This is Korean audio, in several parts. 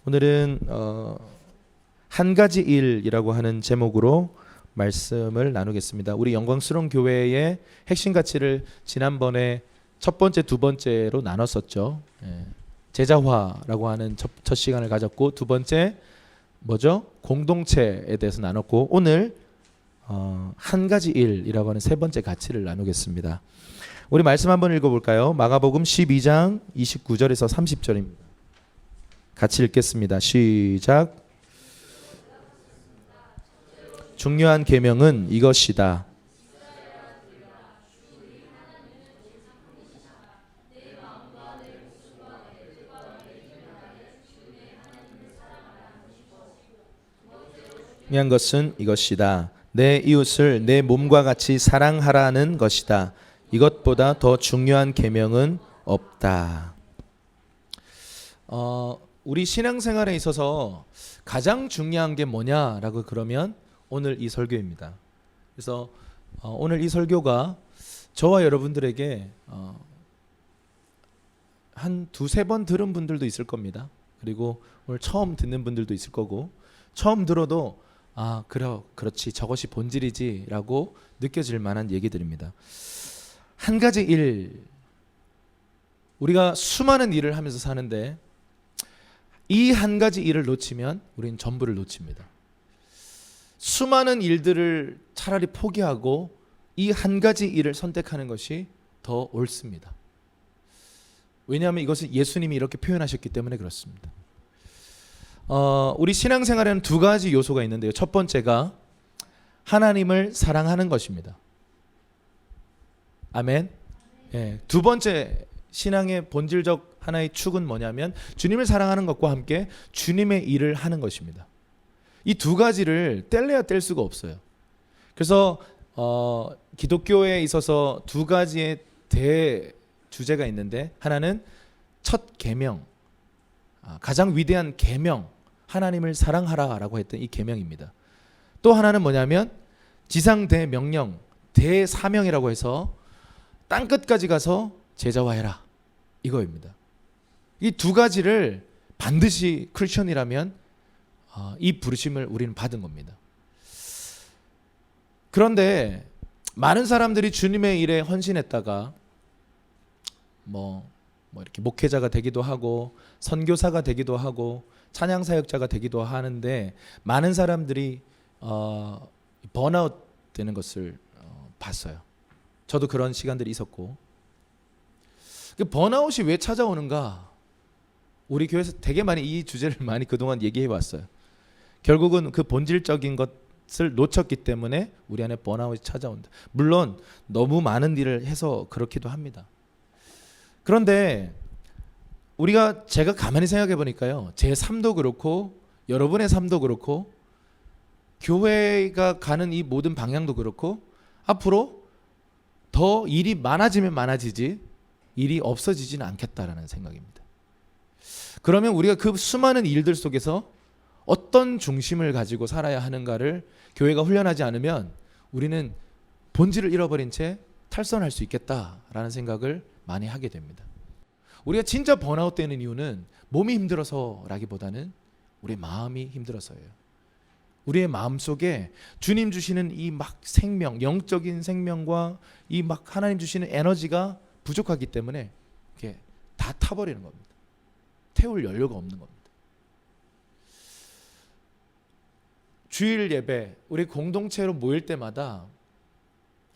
오늘은 한 가지 일이라고 하는 제목으로 말씀을 나누겠습니다. 우리 영광스러운 교회의 핵심 가치를 지난번에 첫 번째, 두 번째로 나눴었죠. 제자화라고 하는 첫 시간을 가졌고, 두 번째 뭐죠? 공동체에 대해서 나눴고, 오늘 한 가지 일이라고 하는 세 번째 가치를 나누겠습니다. 우리 말씀 한번 읽어볼까요? 마가복음 12장 29절에서 30절입니다. 같이 읽겠습니다. 시작. 중요한 계명은 이것이다. 중요한 것은 이것이다. 내 이웃을 내 몸과 같이 사랑하라는 것이다. 이것보다 더 중요한 계명은 없다. 우리 신앙생활에 있어서 가장 중요한 게 뭐냐라고 그러면 오늘 이 설교입니다. 그래서 오늘 이 설교가 저와 여러분들에게 한 두세 번 들은 분들도 있을 겁니다. 그리고 오늘 처음 듣는 분들도 있을 거고, 처음 들어도 그렇지, 저것이 본질이지 라고 느껴질 만한 얘기들입니다. 한 가지 일, 우리가 수많은 일을 하면서 사는데 이 한 가지 일을 놓치면 우리는 전부를 놓칩니다. 수많은 일들을 차라리 포기하고 이 한 가지 일을 선택하는 것이 더 옳습니다. 왜냐하면 이것은 예수님이 이렇게 표현하셨기 때문에 그렇습니다. 우리 신앙생활에는 두 가지 요소가 있는데요. 첫 번째가 하나님을 사랑하는 것입니다. 아멘. 두 번째 신앙의 본질적 하나의 축은 뭐냐면 주님을 사랑하는 것과 함께 주님의 일을 하는 것입니다. 이 두 가지를 뗄래야 뗄 수가 없어요. 그래서 기독교에 있어서 두 가지의 대주제가 있는데, 하나는 첫 계명, 가장 위대한 계명, 하나님을 사랑하라라고 했던 이 계명입니다. 또 하나는 뭐냐면 지상 대명령, 대사명이라고 해서 땅끝까지 가서 제자화해라, 이거입니다. 이 두 가지를 반드시 크리스천이라면 이 부르심을 우리는 받은 겁니다. 그런데 많은 사람들이 주님의 일에 헌신했다가 이렇게 목회자가 되기도 하고 선교사가 되기도 하고 찬양 사역자가 되기도 하는데, 많은 사람들이 번아웃 되는 것을 봤어요. 저도 그런 시간들이 있었고, 그 번아웃이 왜 찾아오는가? 우리 교회에서 되게 많이 이 주제를 많이 그동안 얘기해 왔어요. 결국은 그 본질적인 것을 놓쳤기 때문에 우리 안에 번아웃이 찾아온다. 물론 너무 많은 일을 해서 그렇기도 합니다. 그런데 제가 가만히 생각해 보니까요, 제 삶도 그렇고 여러분의 삶도 그렇고 교회가 가는 이 모든 방향도 그렇고, 앞으로 더 일이 많아지면 많아지지 일이 없어지지는 않겠다라는 생각입니다. 그러면 우리가 그 수많은 일들 속에서 어떤 중심을 가지고 살아야 하는가를 교회가 훈련하지 않으면 우리는 본질을 잃어버린 채 탈선할 수 있겠다라는 생각을 많이 하게 됩니다. 우리가 진짜 번아웃 되는 이유는 몸이 힘들어서라기보다는 우리의 마음이 힘들어서예요. 우리의 마음 속에 주님 주시는 이 막 생명, 영적인 생명과 이 막 하나님 주시는 에너지가 부족하기 때문에 이렇게 다 타버리는 겁니다. 태울 연료가 없는 겁니다. 주일 예배, 우리 공동체로 모일 때마다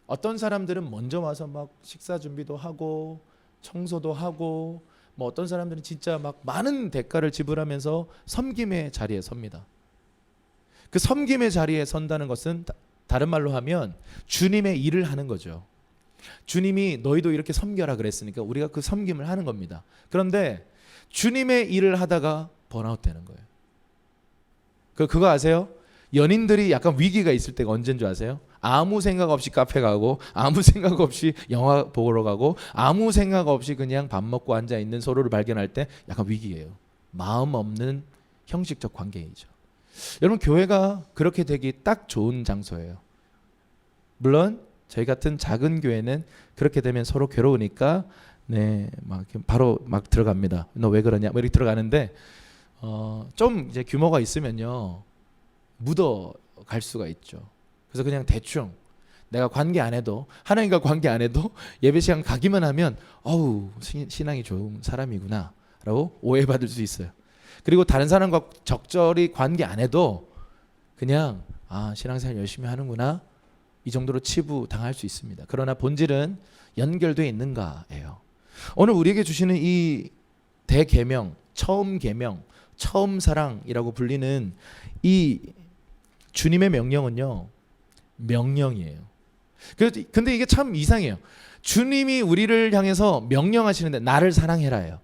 어떤 사람들은 먼저 와서 막 식사 준비도 하고 청소도 하고, 어떤 사람들은 진짜 막 많은 대가를 지불하면서 섬김의 자리에 섭니다. 그 섬김의 자리에 선다는 것은 다른 말로 하면 주님의 일을 하는 거죠. 주님이 너희도 이렇게 섬겨라 그랬으니까 우리가 그 섬김을 하는 겁니다. 그런데 주님의 일을 하다가 번아웃 되는 거예요. 그거 아세요? 연인들이 약간 위기가 있을 때가 언제인 줄 아세요? 아무 생각 없이 카페 가고, 아무 생각 없이 영화 보러 가고, 아무 생각 없이 그냥 밥 먹고 앉아 있는 서로를 발견할 때 약간 위기예요. 마음 없는 형식적 관계이죠. 여러분, 교회가 그렇게 되기 딱 좋은 장소예요. 물론 저희 같은 작은 교회는 그렇게 되면 서로 괴로우니까 막 바로 막 들어갑니다. 너 왜 그러냐? 이렇게 들어가는데 좀 이제 규모가 있으면요 묻어 갈 수가 있죠. 그래서 그냥 대충 내가 관계 안 해도, 하나님과 관계 안 해도 예배 시간 가기만 하면 어우 신앙이 좋은 사람이구나 라고 오해받을 수 있어요. 그리고 다른 사람과 적절히 관계 안 해도 그냥 신앙생활 열심히 하는구나 이 정도로 치부 당할 수 있습니다. 그러나 본질은 연결되어 있는가예요. 오늘 우리에게 주시는 이 대계명, 처음 계명, 처음 사랑이라고 불리는 이 주님의 명령은요 명령이에요. 근데 이게 참 이상해요. 주님이 우리를 향해서 명령하시는데 나를 사랑해라예요.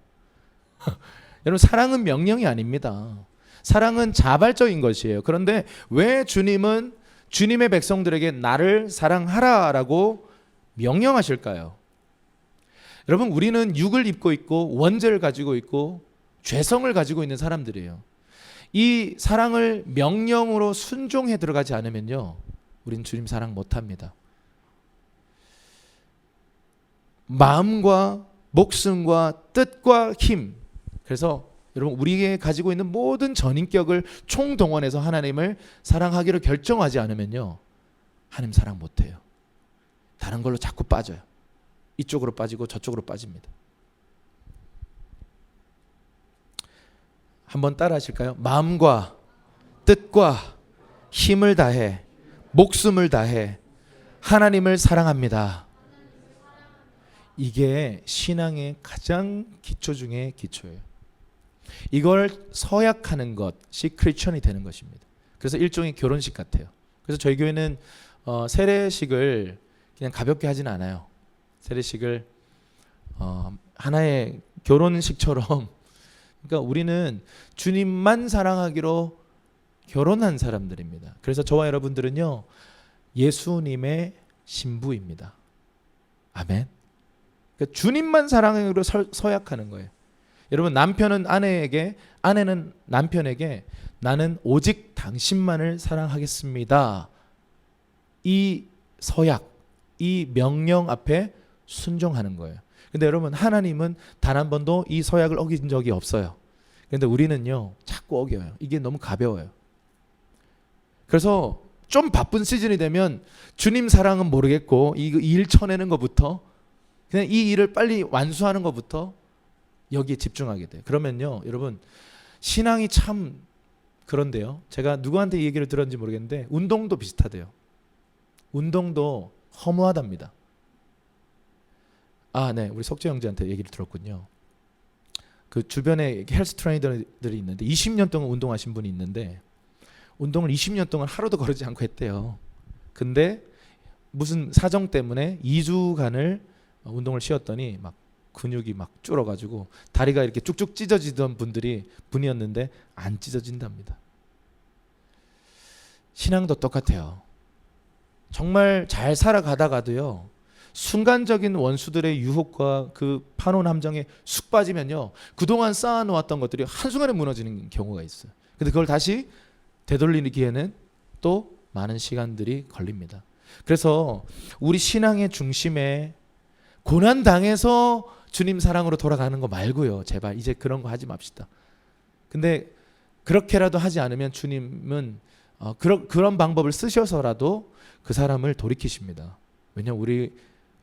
여러분 사랑은 명령이 아닙니다. 사랑은 자발적인 것이에요. 그런데 왜 주님은 주님의 백성들에게 나를 사랑하라라고 명령하실까요? 여러분 우리는 육을 입고 있고 원죄를 가지고 있고 죄성을 가지고 있는 사람들이에요. 이 사랑을 명령으로 순종해 들어가지 않으면요 우린 주님 사랑 못합니다. 마음과 목숨과 뜻과 힘, 그래서 여러분 우리가 가지고 있는 모든 전인격을 총동원해서 하나님을 사랑하기로 결정하지 않으면요 하나님 사랑 못해요. 다른 걸로 자꾸 빠져요. 이쪽으로 빠지고 저쪽으로 빠집니다. 한번 따라 하실까요? 마음과 뜻과 힘을 다해 목숨을 다해 하나님을 사랑합니다. 이게 신앙의 가장 기초 중에 기초예요. 이걸 서약하는 것이 크리스천이 되는 것입니다. 그래서 일종의 결혼식 같아요. 그래서 저희 교회는 세례식을 그냥 가볍게 하지는 않아요. 세례식을 하나의 결혼식처럼, 그러니까 우리는 주님만 사랑하기로 결혼한 사람들입니다. 그래서 저와 여러분들은요 예수님의 신부입니다. 아멘. 그러니까 주님만 사랑하기로 서약하는 거예요. 여러분 남편은 아내에게, 아내는 남편에게 나는 오직 당신만을 사랑하겠습니다. 이 서약, 이 명령 앞에 순종하는 거예요. 근데 여러분 하나님은 단 한 번도 이 서약을 어긴 적이 없어요. 근데 우리는요 자꾸 어겨요. 이게 너무 가벼워요. 그래서 좀 바쁜 시즌이 되면 주님 사랑은 모르겠고 이 일 쳐내는 것부터, 그냥 이 일을 빨리 완수하는 것부터 여기에 집중하게 돼요. 그러면요 여러분 신앙이 참 그런데요, 제가 누구한테 이 얘기를 들었는지 모르겠는데 운동도 비슷하대요. 운동도 허무하답니다. 네, 우리 석재 형제한테 얘기를 들었군요. 그 주변에 헬스 트레이너들이 있는데 20년 동안 운동하신 분이 있는데 운동을 20년 동안 하루도 거르지 않고 했대요. 근데 무슨 사정 때문에 2주간을 운동을 쉬었더니 막 근육이 막 줄어가지고 다리가 이렇게 쭉쭉 찢어지던 분이었는데 안 찢어진답니다. 신앙도 똑같아요. 정말 잘 살아가다가도요 순간적인 원수들의 유혹과 그 파놓은 함정에 쑥 빠지면요 그동안 쌓아놓았던 것들이 한순간에 무너지는 경우가 있어요. 근데 그걸 다시 되돌리기에는 또 많은 시간들이 걸립니다. 그래서 우리 신앙의 중심에 고난 당해서 주님 사랑으로 돌아가는 거 말고요, 제발 이제 그런 거 하지 맙시다. 근데 그렇게라도 하지 않으면 주님은 그런 방법을 쓰셔서라도 그 사람을 돌이키십니다. 왜냐하면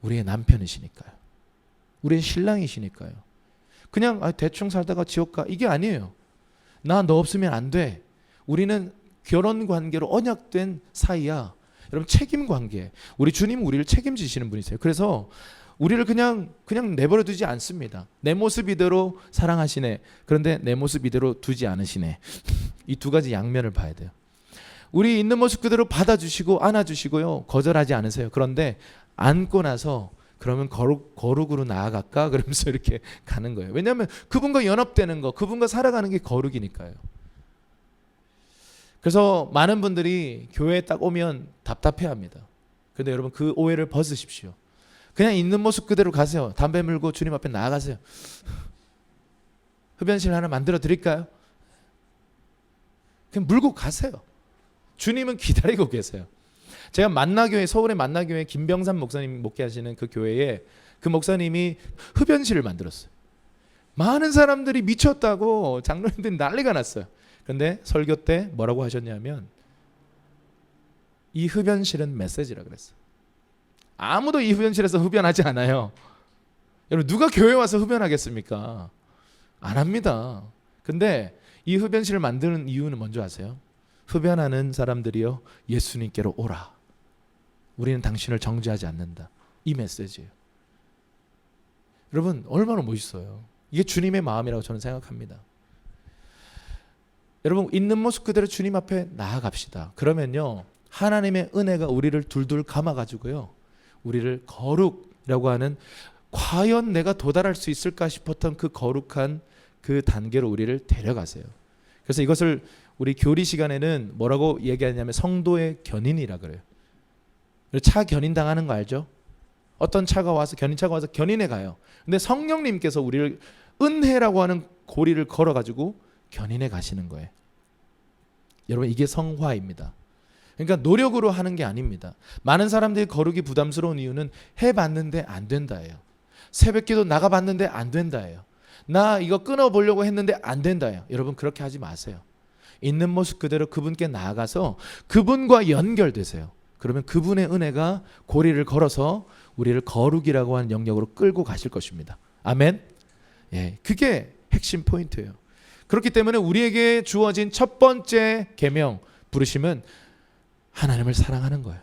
우리의 남편이시니까요. 우리의 신랑이시니까요. 그냥 대충 살다가 지옥 가, 이게 아니에요. 나 너 없으면 안 돼. 우리는 결혼 관계로 언약된 사이야. 여러분 책임 관계. 우리 주님은 우리를 책임지시는 분이세요. 그래서 우리를 그냥 내버려 두지 않습니다. 내 모습 이대로 사랑하시네. 그런데 내 모습 이대로 두지 않으시네. 이 두 가지 양면을 봐야 돼요. 우리 있는 모습 그대로 받아주시고 안아주시고요 거절하지 않으세요. 그런데 안고 나서 그러면 거룩으로 나아갈까? 그러면서 이렇게 가는 거예요. 왜냐하면 그분과 연합되는 거, 그분과 살아가는 게 거룩이니까요. 그래서 많은 분들이 교회에 딱 오면 답답해합니다. 그런데 여러분 그 오해를 벗으십시오. 그냥 있는 모습 그대로 가세요. 담배 물고 주님 앞에 나아가세요. 흡연실 하나 만들어 드릴까요? 그냥 물고 가세요. 주님은 기다리고 계세요. 제가 만나교회, 서울의 만나교회 김병삼 목사님 목회하시는 그 교회에 그 목사님이 흡연실을 만들었어요. 많은 사람들이 미쳤다고 장로님들이 난리가 났어요. 그런데 설교 때 뭐라고 하셨냐면 이 흡연실은 메시지라 그랬어요. 아무도 이 흡연실에서 흡연하지 않아요. 여러분 누가 교회 와서 흡연하겠습니까? 안 합니다. 근데 이 흡연실을 만드는 이유는 뭔지 아세요? 흡연하는 사람들이여 예수님께로 오라. 우리는 당신을 정죄하지 않는다. 이 메시지예요. 여러분 얼마나 멋있어요. 이게 주님의 마음이라고 저는 생각합니다. 여러분 있는 모습 그대로 주님 앞에 나아갑시다. 그러면요 하나님의 은혜가 우리를 둘둘 감아가지고요 우리를 거룩이라고 하는 과연 내가 도달할 수 있을까 싶었던 그 거룩한 그 단계로 우리를 데려가세요. 그래서 이것을 우리 교리 시간에는 뭐라고 얘기하냐면 성도의 견인이라 그래요. 차 견인 당하는 거 알죠? 어떤 차가 와서 견인차가 와서 견인해 가요. 근데 성령님께서 우리를 은혜라고 하는 고리를 걸어가지고 견인해 가시는 거예요. 여러분 이게 성화입니다. 그러니까 노력으로 하는 게 아닙니다. 많은 사람들이 거룩이 부담스러운 이유는 해봤는데 안 된다예요. 새벽기도 나가봤는데 안 된다예요. 나 이거 끊어보려고 했는데 안 된다예요. 여러분 그렇게 하지 마세요. 있는 모습 그대로 그분께 나아가서 그분과 연결되세요. 그러면 그분의 은혜가 고리를 걸어서 우리를 거룩이라고 하는 영역으로 끌고 가실 것입니다. 아멘. 예, 그게 핵심 포인트예요. 그렇기 때문에 우리에게 주어진 첫 번째 계명 부르심은 하나님을 사랑하는 거예요.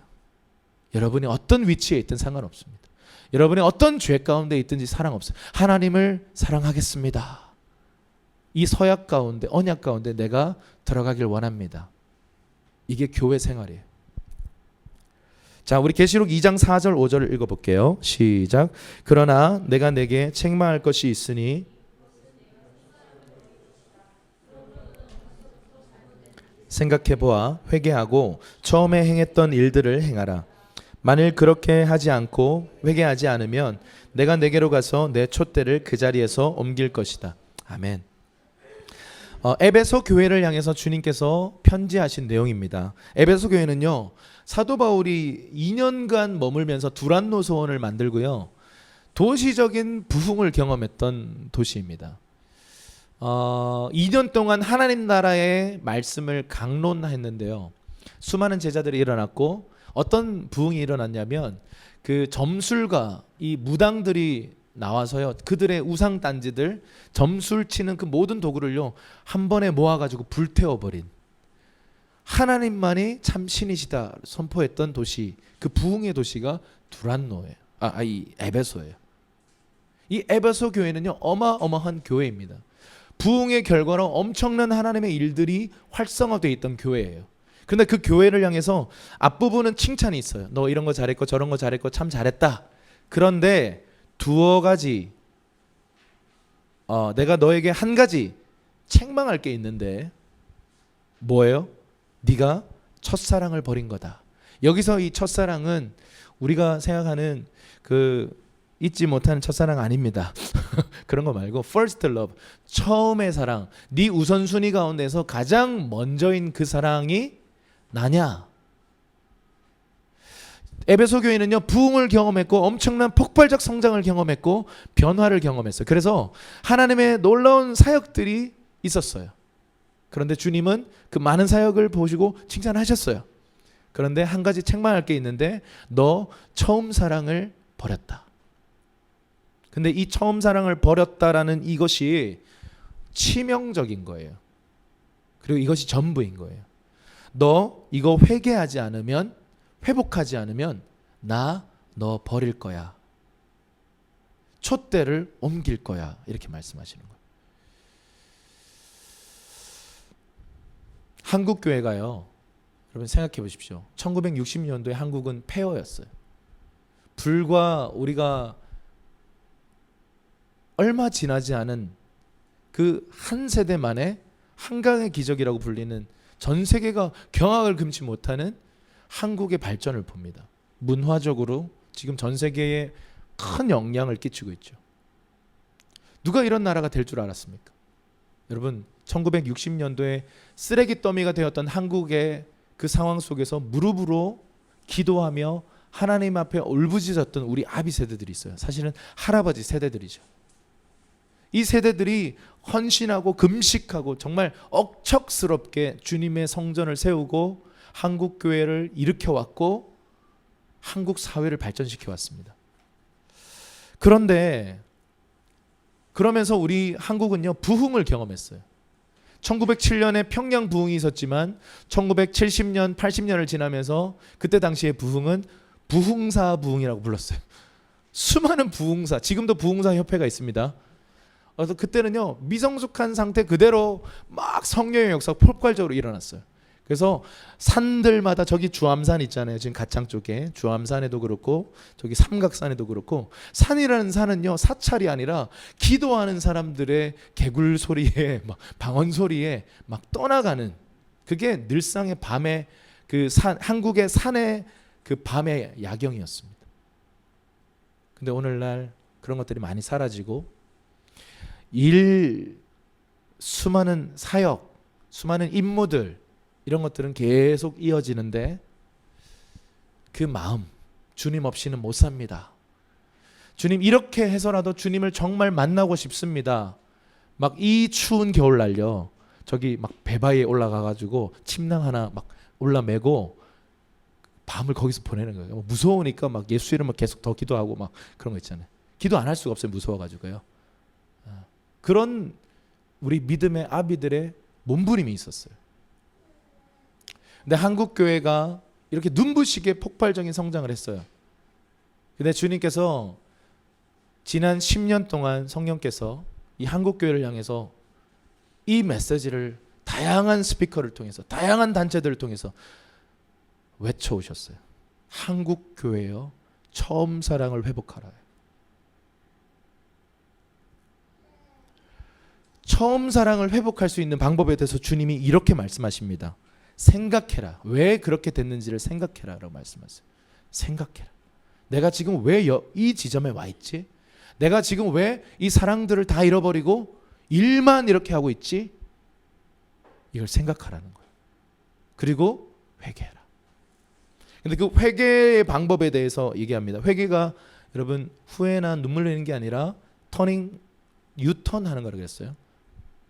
여러분이 어떤 위치에 있든 상관없습니다. 여러분이 어떤 죄 가운데 있든지 상관없어요. 하나님을 사랑하겠습니다. 이 서약 가운데 언약 가운데 내가 들어가길 원합니다. 이게 교회 생활이에요. 자, 우리 계시록 2장 4절 5절을 읽어볼게요. 시작. 그러나 내가 내게 책망할 것이 있으니 생각해보아 회개하고 처음에 행했던 일들을 행하라. 만일 그렇게 하지 않고 회개하지 않으면 내가 내게로 가서 내 촛대를 그 자리에서 옮길 것이다. 아멘. 에베소 교회를 향해서 주님께서 편지하신 내용입니다. 에베소 교회는요 사도 바울이 2년간 머물면서 두란노 소원을 만들고요 도시적인 부흥을 경험했던 도시입니다. 2년 동안 하나님 나라의 말씀을 강론했는데요 수많은 제자들이 일어났고 어떤 부흥이 일어났냐면 그 점술가 이 무당들이 나와서요 그들의 우상 단지들 점술 치는 그 모든 도구를요 한 번에 모아가지고 불태워버린 하나님만이 참 신이시다 선포했던 도시 그 부흥의 도시가 두란노예요. 이 에베소예요. 이 에베소 교회는요 어마어마한 교회입니다. 부흥의 결과로 엄청난 하나님의 일들이 활성화되어 있던 교회예요. 그런데 그 교회를 향해서 앞부분은 칭찬이 있어요. 너 이런 거 잘했고 저런 거 잘했고 참 잘했다. 그런데 두어 가지 내가 너에게 한 가지 책망할 게 있는데 뭐예요? 네가 첫사랑을 버린 거다. 여기서 이 첫사랑은 우리가 생각하는 그 잊지 못하는 첫사랑 아닙니다. 그런 거 말고 first love, 처음의 사랑, 네 우선순위 가운데서 가장 먼저인 그 사랑이 나냐? 에베소 교회는요 부흥을 경험했고 엄청난 폭발적 성장을 경험했고 변화를 경험했어요. 그래서 하나님의 놀라운 사역들이 있었어요. 그런데 주님은 그 많은 사역을 보시고 칭찬하셨어요. 그런데 한 가지 책망할 게 있는데 너 처음 사랑을 버렸다. 근데 이 처음 사랑을 버렸다라는 이것이 치명적인 거예요. 그리고 이것이 전부인 거예요. 너 이거 회개하지 않으면 회복하지 않으면 너 버릴 거야. 촛대를 옮길 거야. 이렇게 말씀하시는 거예요. 한국 교회가요. 여러분 생각해 보십시오. 1960년도에 한국은 폐허였어요. 불과 우리가 얼마 지나지 않은 그 한 세대 만에 한강의 기적이라고 불리는 전 세계가 경악을 금치 못하는 한국의 발전을 봅니다. 문화적으로 지금 전 세계에 큰 영향을 끼치고 있죠. 누가 이런 나라가 될 줄 알았습니까? 여러분 1960년도에 쓰레기 더미가 되었던 한국의 그 상황 속에서 무릎으로 기도하며 하나님 앞에 울부짖었던 우리 아비 세대들이 있어요. 사실은 할아버지 세대들이죠. 이 세대들이 헌신하고 금식하고 정말 억척스럽게 주님의 성전을 세우고 한국 교회를 일으켜왔고 한국 사회를 발전시켜왔습니다. 그런데 그러면서 우리 한국은요, 부흥을 경험했어요. 1907년에 평양 부흥이 있었지만 1970년, 80년을 지나면서 그때 당시의 부흥은 부흥사 부흥이라고 불렀어요. 수많은 부흥사, 지금도 부흥사 협회가 있습니다. 그래서 그때는요, 미성숙한 상태 그대로 막 성령의 역사가 폭발적으로 일어났어요. 그래서 산들마다, 저기 주암산 있잖아요, 지금 가창 쪽에 주암산에도 그렇고 저기 삼각산에도 그렇고, 산이라는 산은요 사찰이 아니라 기도하는 사람들의 개굴 소리에 막 방언 소리에 막 떠나가는, 그게 늘상의 밤의 그 산, 한국의 산의 그 밤의 야경이었습니다. 근데 오늘날 그런 것들이 많이 사라지고 수많은 사역, 수많은 임무들, 이런 것들은 계속 이어지는데 그 마음, 주님 없이는 못 삽니다. 주님 이렇게 해서라도 주님을 정말 만나고 싶습니다. 막 이 추운 겨울날요, 저기 막 배바위에 올라가가지고 침낭 하나 막 올라매고 밤을 거기서 보내는 거예요. 무서우니까 막 예수 이름을 계속 더 기도하고 막 그런 거 있잖아요. 기도 안 할 수가 없어요, 무서워가지고요. 그런 우리 믿음의 아비들의 몸부림이 있었어요. 근데 한국 교회가 이렇게 눈부시게 폭발적인 성장을 했어요. 근데 주님께서 지난 10년 동안 성령께서 이 한국 교회를 향해서 이 메시지를 다양한 스피커를 통해서, 다양한 단체들을 통해서 외쳐오셨어요. 한국 교회여, 처음 사랑을 회복하라. 처음 사랑을 회복할 수 있는 방법에 대해서 주님이 이렇게 말씀하십니다. 생각해라. 왜 그렇게 됐는지를 생각해라 라고 말씀하세요. 생각해라. 내가 지금 왜 이 지점에 와 있지? 내가 지금 왜 이 사랑들을 다 잃어버리고 일만 이렇게 하고 있지? 이걸 생각하라는 거예요. 그리고 회개해라. 근데 그 회개의 방법에 대해서 얘기합니다. 회개가 여러분 후회나 눈물 흘리는 게 아니라 유턴하는 거라고 그랬어요.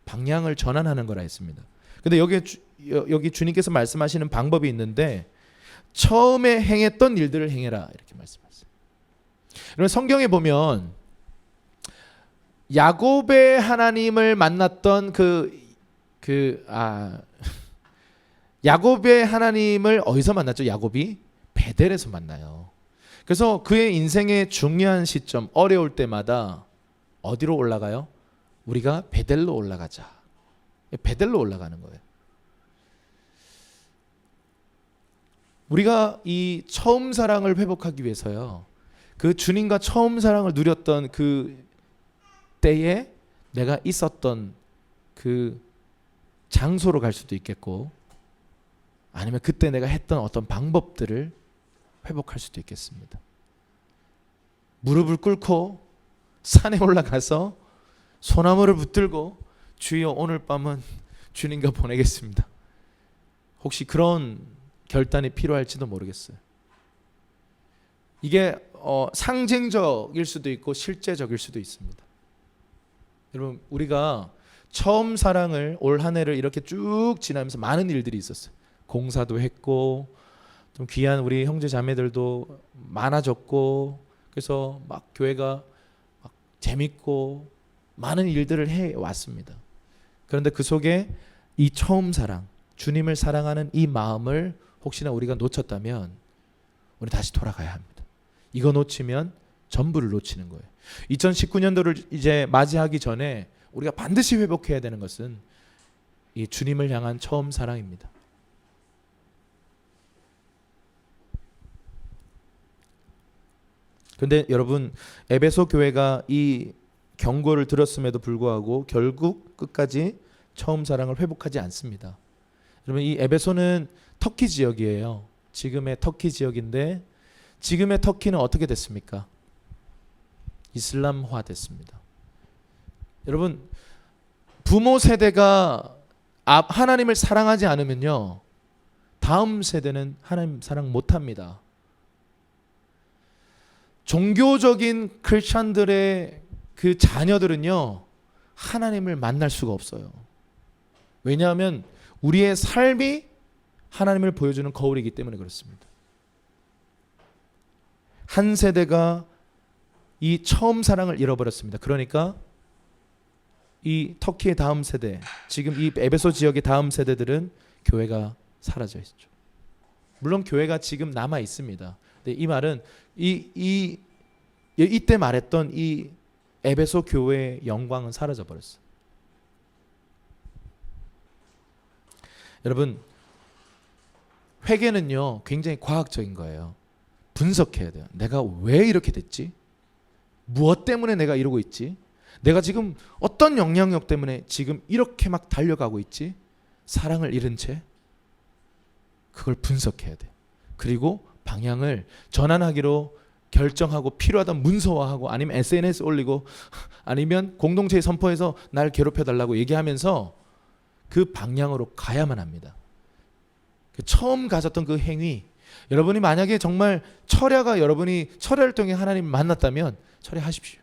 방향을 전환하는 거라 했습니다. 근데 여기 주님께서 말씀하시는 방법이 있는데, 처음에 행했던 일들을 행해라 이렇게 말씀하세요. 여러분 성경에 보면 야곱의 하나님을 만났던 야곱의 하나님을 어디서 만났죠? 야곱이 베델에서 만나요. 그래서 그의 인생의 중요한 시점, 어려울 때마다 어디로 올라가요? 우리가 베델로 올라가자. 베델로 올라가는 거예요. 우리가 이 처음 사랑을 회복하기 위해서요, 그 주님과 처음 사랑을 누렸던 그 때에 내가 있었던 그 장소로 갈 수도 있겠고, 아니면 그때 내가 했던 어떤 방법들을 회복할 수도 있겠습니다. 무릎을 꿇고 산에 올라가서 소나무를 붙들고 주여 오늘 밤은 주님과 보내겠습니다. 혹시 그런 결단이 필요할지도 모르겠어요. 이게 상징적일 수도 있고 실제적일 수도 있습니다. 여러분 우리가 처음 사랑을 올 한 해를 이렇게 쭉 지나면서 많은 일들이 있었어요. 공사도 했고 좀 귀한 우리 형제 자매들도 많아졌고, 그래서 막 교회가 막 재밌고 많은 일들을 해왔습니다. 그런데 그 속에 이 처음 사랑, 주님을 사랑하는 이 마음을 혹시나 우리가 놓쳤다면 우리 다시 돌아가야 합니다. 이거 놓치면 전부를 놓치는 거예요. 2019년도를 이제 맞이하기 전에 우리가 반드시 회복해야 되는 것은 이 주님을 향한 처음 사랑입니다. 그런데 여러분 에베소 교회가 이 경고를 들었음에도 불구하고 결국 끝까지 처음 사랑을 회복하지 않습니다. 여러분 이 에베소는 터키 지역이에요. 지금의 터키 지역인데 지금의 터키는 어떻게 됐습니까? 이슬람화 됐습니다. 여러분 부모 세대가 하나님을 사랑하지 않으면요 다음 세대는 하나님 사랑 못합니다. 종교적인 크리스찬들의 그 자녀들은요 하나님을 만날 수가 없어요. 왜냐하면 우리의 삶이 하나님을 보여주는 거울이기 때문에 그렇습니다. 한 세대가 이 처음 사랑을 잃어버렸습니다. 그러니까 이 터키의 다음 세대, 지금 이 에베소 지역의 다음 세대들은 교회가 사라져 있죠. 물론 교회가 지금 남아 있습니다. 근데 이 말은 이때 말했던 이 에베소 교회의 영광은 사라져 버렸어요. 여러분, 회개는요 굉장히 과학적인 거예요. 분석해야 돼요. 내가 왜 이렇게 됐지? 무엇 때문에 내가 이러고 있지? 내가 지금 어떤 영향력 때문에 지금 이렇게 막 달려가고 있지? 사랑을 잃은 채? 그걸 분석해야 돼. 그리고 방향을 전환하기로 결정하고 필요하다면 문서화하고 아니면 SNS 올리고 아니면 공동체에 선포해서 날 괴롭혀달라고 얘기하면서 그 방향으로 가야만 합니다. 처음 가졌던 그 행위, 여러분이 만약에 정말 여러분이 철야를 통해 하나님을 만났다면 철야하십시오.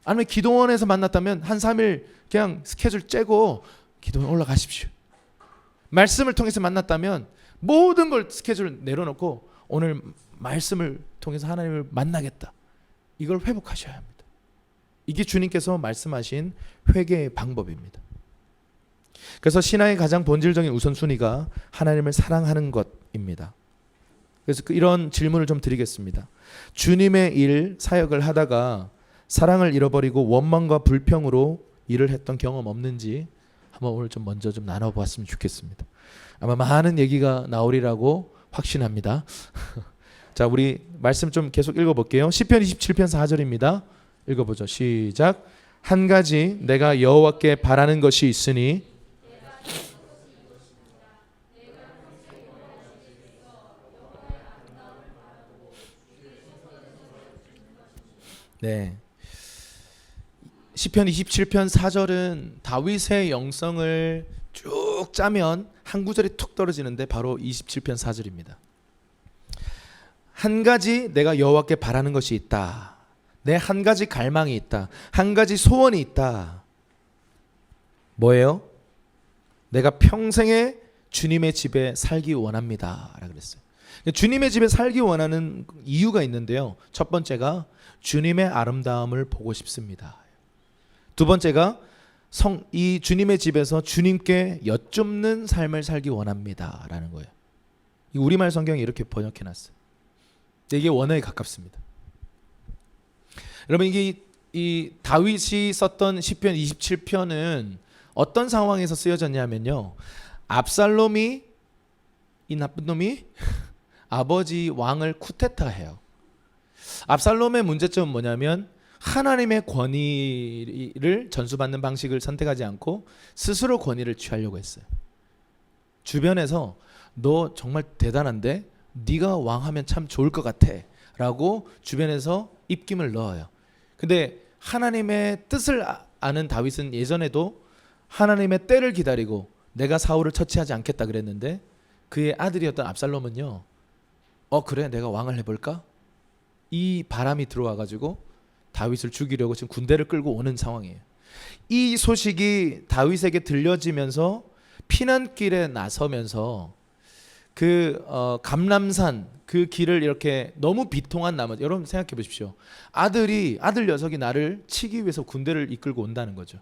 아니면 기도원에서 만났다면 한 3일 그냥 스케줄 째고 기도원 올라가십시오. 말씀을 통해서 만났다면 모든 걸 스케줄 내려놓고 오늘 말씀을 통해서 하나님을 만나겠다. 이걸 회복하셔야 합니다. 이게 주님께서 말씀하신 회개의 방법입니다. 그래서 신앙의 가장 본질적인 우선순위가 하나님을 사랑하는 것입니다. 그래서 이런 질문을 좀 드리겠습니다. 주님의 일, 사역을 하다가 사랑을 잃어버리고 원망과 불평으로 일을 했던 경험 없는지 한번 오늘 좀 먼저 좀 나눠보았으면 좋겠습니다. 아마 많은 얘기가 나오리라고 확신합니다. 자, 우리 말씀 좀 계속 읽어볼게요. 시편 27편 4절입니다. 읽어보죠. 시작. 한 가지 내가 여호와께 바라는 것이 있으니 네. 시편 27편 4절은 다윗의 영성을 쭉 짜면 한 구절이 툭 떨어지는데 바로 27편 4절입니다. 한 가지 내가 여호와께 바라는 것이 있다. 내 한 가지 갈망이 있다. 한 가지 소원이 있다. 뭐예요? 내가 평생에 주님의 집에 살기 원합니다. 라고 그랬어요. 주님의 집에 살기 원하는 이유가 있는데요. 첫 번째가 주님의 아름다움을 보고 싶습니다. 두 번째가 이 주님의 집에서 주님께 여쭙는 삶을 살기 원합니다. 라는 거예요. 우리말 성경이 이렇게 번역해 놨어요. 이게 원어에 가깝습니다. 여러분, 이 다윗이 썼던 시편 27편은 어떤 상황에서 쓰여졌냐면요. 압살롬이, 이 나쁜 놈이 아버지 왕을 쿠데타해요. 압살롬의 문제점은 뭐냐면 하나님의 권위를 전수받는 방식을 선택하지 않고 스스로 권위를 취하려고 했어요. 주변에서 너 정말 대단한데 네가 왕하면 참 좋을 것 같아 라고 주변에서 입김을 넣어요. 근데 하나님의 뜻을 아는 다윗은 예전에도 하나님의 때를 기다리고 내가 사울을 처치하지 않겠다 그랬는데 그의 아들이었던 압살롬은요, 그래 내가 왕을 해볼까? 이 바람이 들어와가지고 다윗을 죽이려고 지금 군대를 끌고 오는 상황이에요. 이 소식이 다윗에게 들려지면서 피난길에 나서면서 그 감람산 그 길을 이렇게 너무 비통한 나머지, 여러분 생각해 보십시오. 아들 녀석이 나를 치기 위해서 군대를 이끌고 온다는 거죠.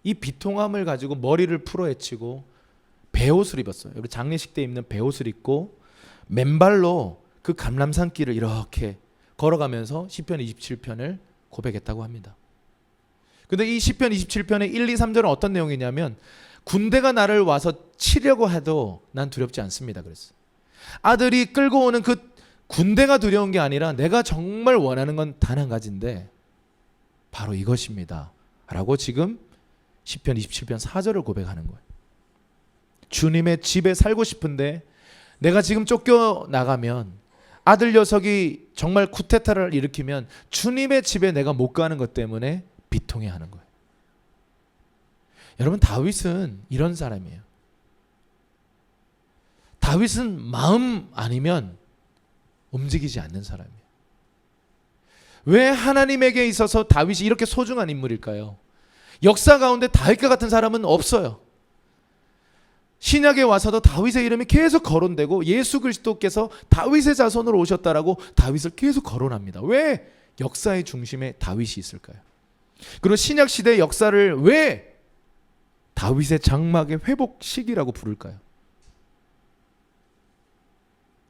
이 비통함을 가지고 머리를 풀어헤치고 베옷을 입었어요. 여러분 장례식 때 입는 베옷을 입고 맨발로 그 감람산 길을 이렇게 걸어가면서 시편 27편을 고백했다고 합니다. 근데 이 시편 27편의 1, 2, 3절은 어떤 내용이냐면 군대가 나를 와서 치려고 해도 난 두렵지 않습니다. 그랬어요. 아들이 끌고 오는 그 군대가 두려운 게 아니라 내가 정말 원하는 건 단 한 가지인데 바로 이것입니다. 라고 지금 시편 27편 4절을 고백하는 거예요. 주님의 집에 살고 싶은데 내가 지금 쫓겨나가면 아들 녀석이 정말 쿠데타를 일으키면 주님의 집에 내가 못 가는 것 때문에 비통해하는 거예요. 여러분 다윗은 이런 사람이에요. 다윗은 마음 아니면 움직이지 않는 사람이에요. 왜 하나님에게 있어서 다윗이 이렇게 소중한 인물일까요? 역사 가운데 다윗과 같은 사람은 없어요. 신약에 와서도 다윗의 이름이 계속 거론되고 예수 그리스도께서 다윗의 자손으로 오셨다라고 다윗을 계속 거론합니다. 왜 역사의 중심에 다윗이 있을까요? 그리고 신약 시대의 역사를 왜 다윗의 장막의 회복 시기라고 부를까요?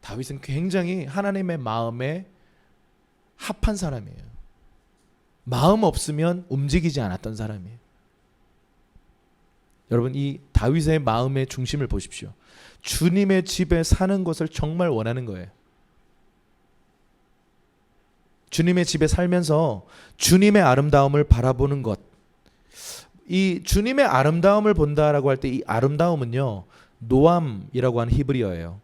다윗은 굉장히 하나님의 마음에 합한 사람이에요. 마음 없으면 움직이지 않았던 사람이에요. 여러분, 이 다윗의 마음의 중심을 보십시오. 주님의 집에 사는 것을 정말 원하는 거예요. 주님의 집에 살면서 주님의 아름다움을 바라보는 것. 이 주님의 아름다움을 본다라고 할 때 이 아름다움은요, 노암이라고 하는 히브리어예요.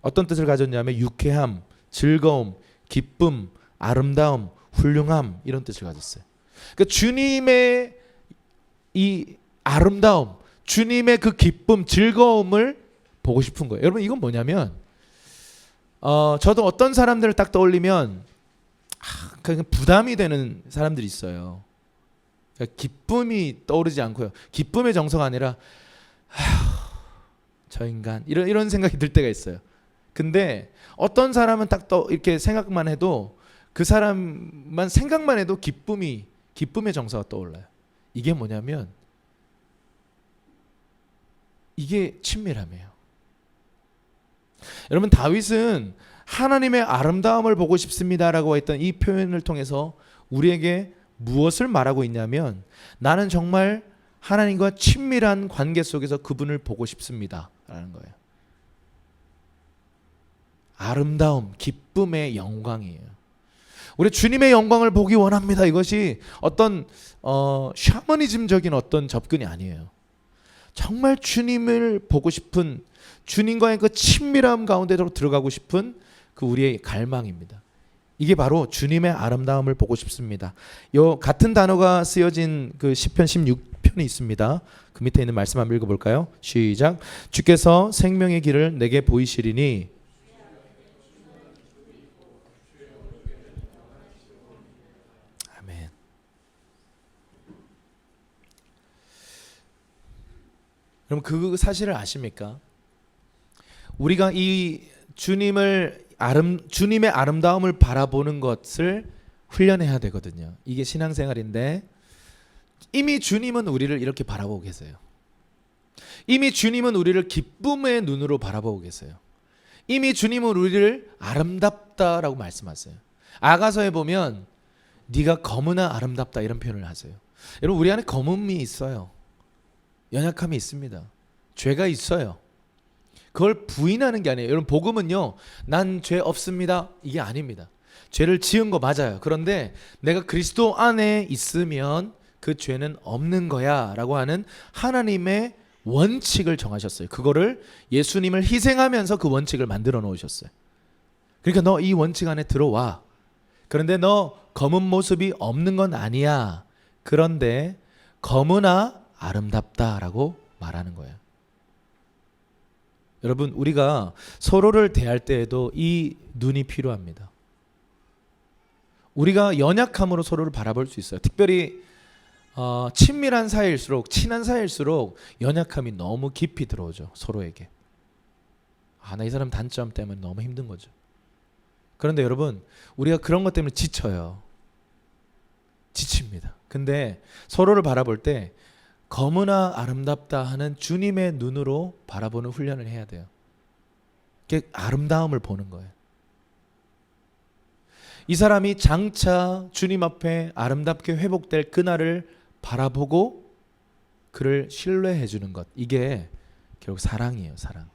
어떤 뜻을 가졌냐면 유쾌함, 즐거움, 기쁨, 아름다움, 훌륭함, 이런 뜻을 가졌어요. 그러니까 주님의 이 아름다움, 주님의 그 기쁨, 즐거움을 보고 싶은 거예요. 여러분, 이건 뭐냐면 저도 어떤 사람들을 딱 떠올리면 그냥 부담이 되는 사람들이 있어요. 그러니까 기쁨이 떠오르지 않고요. 기쁨의 정서가 아니라 저 인간 이런 생각이 들 때가 있어요. 근데 어떤 사람은 딱 이렇게 생각만 해도 그 사람만 생각만 해도 기쁨의 정서가 떠올라요. 이게 뭐냐면 이게 친밀함이에요. 여러분, 다윗은 하나님의 아름다움을 보고 싶습니다라고 했던 이 표현을 통해서 우리에게 무엇을 말하고 있냐면 나는 정말 하나님과 친밀한 관계 속에서 그분을 보고 싶습니다라는 거예요. 아름다움, 기쁨의 영광이에요. 우리 주님의 영광을 보기 원합니다. 이것이 어떤 샤머니즘적인 어떤 접근이 아니에요. 정말 주님을 보고 싶은, 주님과의 그 친밀함 가운데로 들어가고 싶은 그 우리의 갈망입니다. 이게 바로 주님의 아름다움을 보고 싶습니다. 요 같은 단어가 쓰여진 그 시편 16편이 있습니다. 그 밑에 있는 말씀 한번 읽어볼까요? 시작. 주께서 생명의 길을 내게 보이시리니 아멘. 그럼 그 사실을 아십니까? 우리가 이 주님의 아름다움을 바라보는 것을 훈련해야 되거든요. 이게 신앙생활인데 이미 주님은 우리를 이렇게 바라보고 계세요. 이미 주님은 우리를 기쁨의 눈으로 바라보고 계세요. 이미 주님은 우리를 아름답다라고 말씀하세요. 아가서에 보면 네가 검으나 아름답다 이런 표현을 하세요. 여러분, 우리 안에 검음이 있어요. 연약함이 있습니다. 죄가 있어요. 그걸 부인하는 게 아니에요. 여러분, 복음은요, 난 죄 없습니다, 이게 아닙니다. 죄를 지은 거 맞아요. 그런데 내가 그리스도 안에 있으면 그 죄는 없는 거야 라고 하는 하나님의 원칙을 정하셨어요. 그거를 예수님을 희생하면서 그 원칙을 만들어 놓으셨어요. 그러니까 너 이 원칙 안에 들어와. 그런데 너 검은 모습이 없는 건 아니야. 그런데 검으나 아름답다라고 말하는 거예요. 여러분, 우리가 서로를 대할 때에도 이 눈이 필요합니다. 우리가 연약함으로 서로를 바라볼 수 있어요. 특별히 친밀한 사이일수록, 친한 사이일수록 연약함이 너무 깊이 들어오죠. 서로에게. 나 이 사람 단점 때문에 너무 힘든 거죠. 그런데 여러분, 우리가 그런 것 때문에 지쳐요. 지칩니다. 근데 서로를 바라볼 때 검으나 아름답다 하는 주님의 눈으로 바라보는 훈련을 해야 돼요. 그게 아름다움을 보는 거예요. 이 사람이 장차 주님 앞에 아름답게 회복될 그날을 바라보고 그를 신뢰해 주는 것. 이게 결국 사랑이에요. 사랑.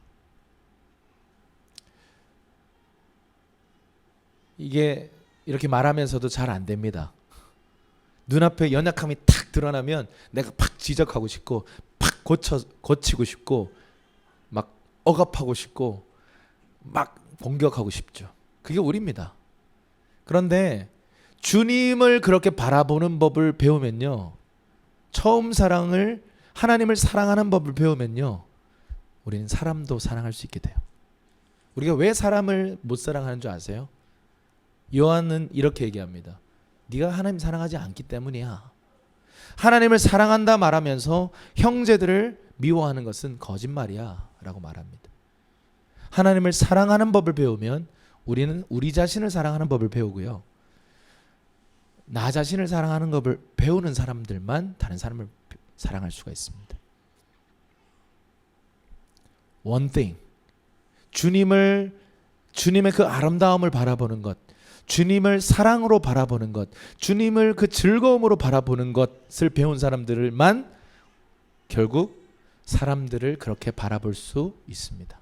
이게 이렇게 말하면서도 잘 안 됩니다. 눈앞에 연약함이 탁 드러나면 내가 팍 지적하고 싶고 팍 고치고 싶고 막 억압하고 싶고 막 공격하고 싶죠. 그게 우리입니다. 그런데 주님을 그렇게 바라보는 법을 배우면요, 처음 하나님을 사랑하는 법을 배우면요, 우리는 사람도 사랑할 수 있게 돼요. 우리가 왜 사람을 못 사랑하는 줄 아세요? 요한은 이렇게 얘기합니다. 네가 하나님 사랑하지 않기 때문이야. 하나님을 사랑한다 말하면서 형제들을 미워하는 것은 거짓말이야 라고 말합니다. 하나님을 사랑하는 법을 배우면 우리는 우리 자신을 사랑하는 법을 배우고요. 나 자신을 사랑하는 법을 배우는 사람들만 다른 사람을 사랑할 수가 있습니다. One thing. 주님의 그 아름다움을 바라보는 것, 주님을 사랑으로 바라보는 것, 주님을 그 즐거움으로 바라보는 것을 배운 사람들만 결국 사람들을 그렇게 바라볼 수 있습니다.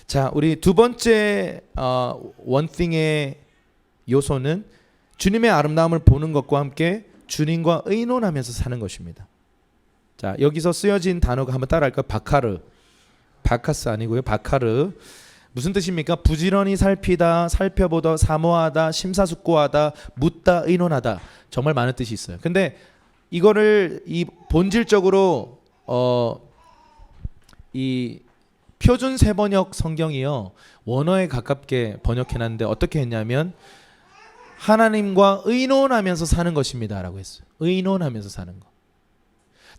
자, 우리 두 번째 one thing의 요소는 주님의 아름다움을 보는 것과 함께 주님과 의논하면서 사는 것입니다. 자, 여기서 쓰여진 단어가 한번 따라할까요? 바카르. 바카스 아니고요. 바카르. 무슨 뜻입니까? 부지런히 살피다, 살펴보다, 사모하다, 심사숙고하다, 묻다, 의논하다. 정말 많은 뜻이 있어요. 근데 이거를 이 본질적으로 이 표준 세번역 성경이요, 원어에 가깝게 번역해놨는데 어떻게 했냐면 하나님과 의논하면서 사는 것입니다라고 했어요. 의논하면서 사는 거.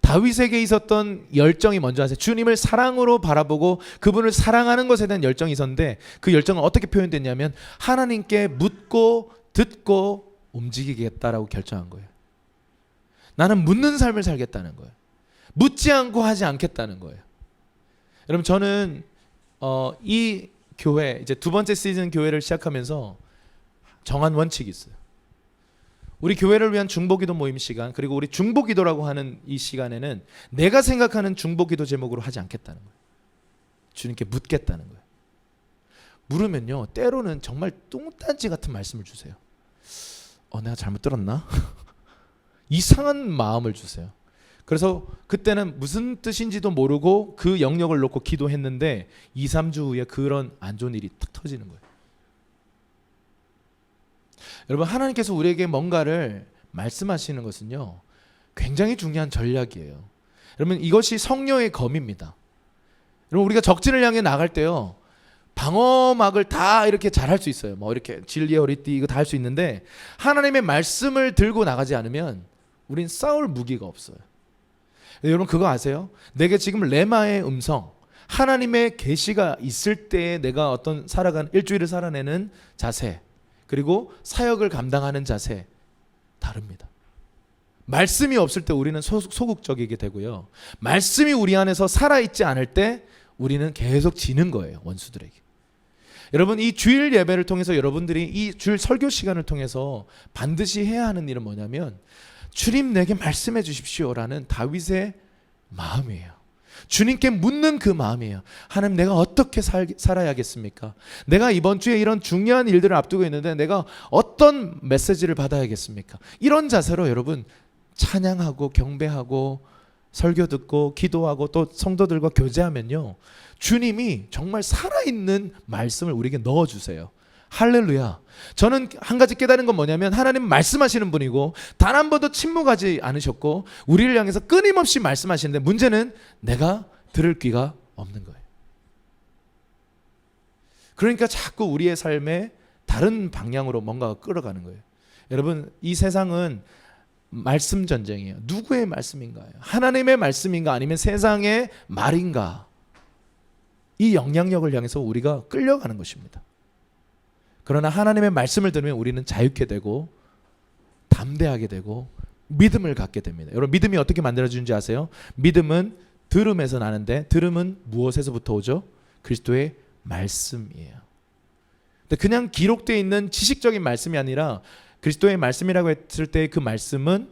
다윗에게 있었던 열정이 먼저 하세요. 주님을 사랑으로 바라보고 그분을 사랑하는 것에 대한 열정이 있었는데 그 열정은 어떻게 표현됐냐면 하나님께 묻고 듣고 움직이겠다라고 결정한 거예요. 나는 묻는 삶을 살겠다는 거예요. 묻지 않고 하지 않겠다는 거예요. 여러분, 저는 이 교회 이제 두 번째 시즌 교회를 시작하면서 정한 원칙이 있어요. 우리 교회를 위한 중보기도 모임 시간, 그리고 우리 중보기도라고 하는 이 시간에는 내가 생각하는 중보기도 제목으로 하지 않겠다는 거예요. 주님께 묻겠다는 거예요. 물으면요, 때로는 정말 똥딴지 같은 말씀을 주세요. 내가 잘못 들었나? 이상한 마음을 주세요. 그래서 그때는 무슨 뜻인지도 모르고 그 영역을 놓고 기도했는데 2, 3주 후에 그런 안 좋은 일이 탁 터지는 거예요. 여러분, 하나님께서 우리에게 뭔가를 말씀하시는 것은요, 굉장히 중요한 전략이에요. 여러분, 이것이 성령의 검입니다. 여러분, 우리가 적진을 향해 나갈 때요, 방어막을 다 이렇게 잘 할 수 있어요. 뭐 이렇게 진리의 허리띠 이거 다 할 수 있는데 하나님의 말씀을 들고 나가지 않으면 우린 싸울 무기가 없어요. 여러분, 그거 아세요? 내게 지금 레마의 음성, 하나님의 계시가 있을 때 내가 어떤 일주일을 살아내는 자세, 그리고 사역을 감당하는 자세 다릅니다. 말씀이 없을 때 우리는 소극적이게 되고요. 말씀이 우리 안에서 살아있지 않을 때 우리는 계속 지는 거예요, 원수들에게. 여러분, 이 주일 예배를 통해서 여러분들이 이 주일 설교 시간을 통해서 반드시 해야 하는 일은 뭐냐면 주님 내게 말씀해 주십시오라는 다윗의 마음이에요. 주님께 묻는 그 마음이에요. 하나님, 내가 어떻게 살아야겠습니까? 내가 이번 주에 이런 중요한 일들을 앞두고 있는데 내가 어떤 메시지를 받아야겠습니까? 이런 자세로 여러분 찬양하고 경배하고 설교 듣고 기도하고 또 성도들과 교제하면요, 주님이 정말 살아있는 말씀을 우리에게 넣어주세요. 할렐루야. 저는 한 가지 깨달은 건 뭐냐면 하나님 말씀하시는 분이고 단 한 번도 침묵하지 않으셨고 우리를 향해서 끊임없이 말씀하시는데 문제는 내가 들을 귀가 없는 거예요. 그러니까 자꾸 우리의 삶에 다른 방향으로 뭔가가 끌어가는 거예요. 여러분, 이 세상은 말씀 전쟁이에요. 누구의 말씀인가요? 하나님의 말씀인가 아니면 세상의 말인가? 이 영향력을 향해서 우리가 끌려가는 것입니다. 그러나 하나님의 말씀을 들으면 우리는 자유케 되고 담대하게 되고 믿음을 갖게 됩니다. 여러분, 믿음이 어떻게 만들어지는지 아세요? 믿음은 들음에서 나는데 들음은 무엇에서부터 오죠? 그리스도의 말씀이에요. 근데 그냥 기록되어 있는 지식적인 말씀이 아니라 그리스도의 말씀이라고 했을 때 그 말씀은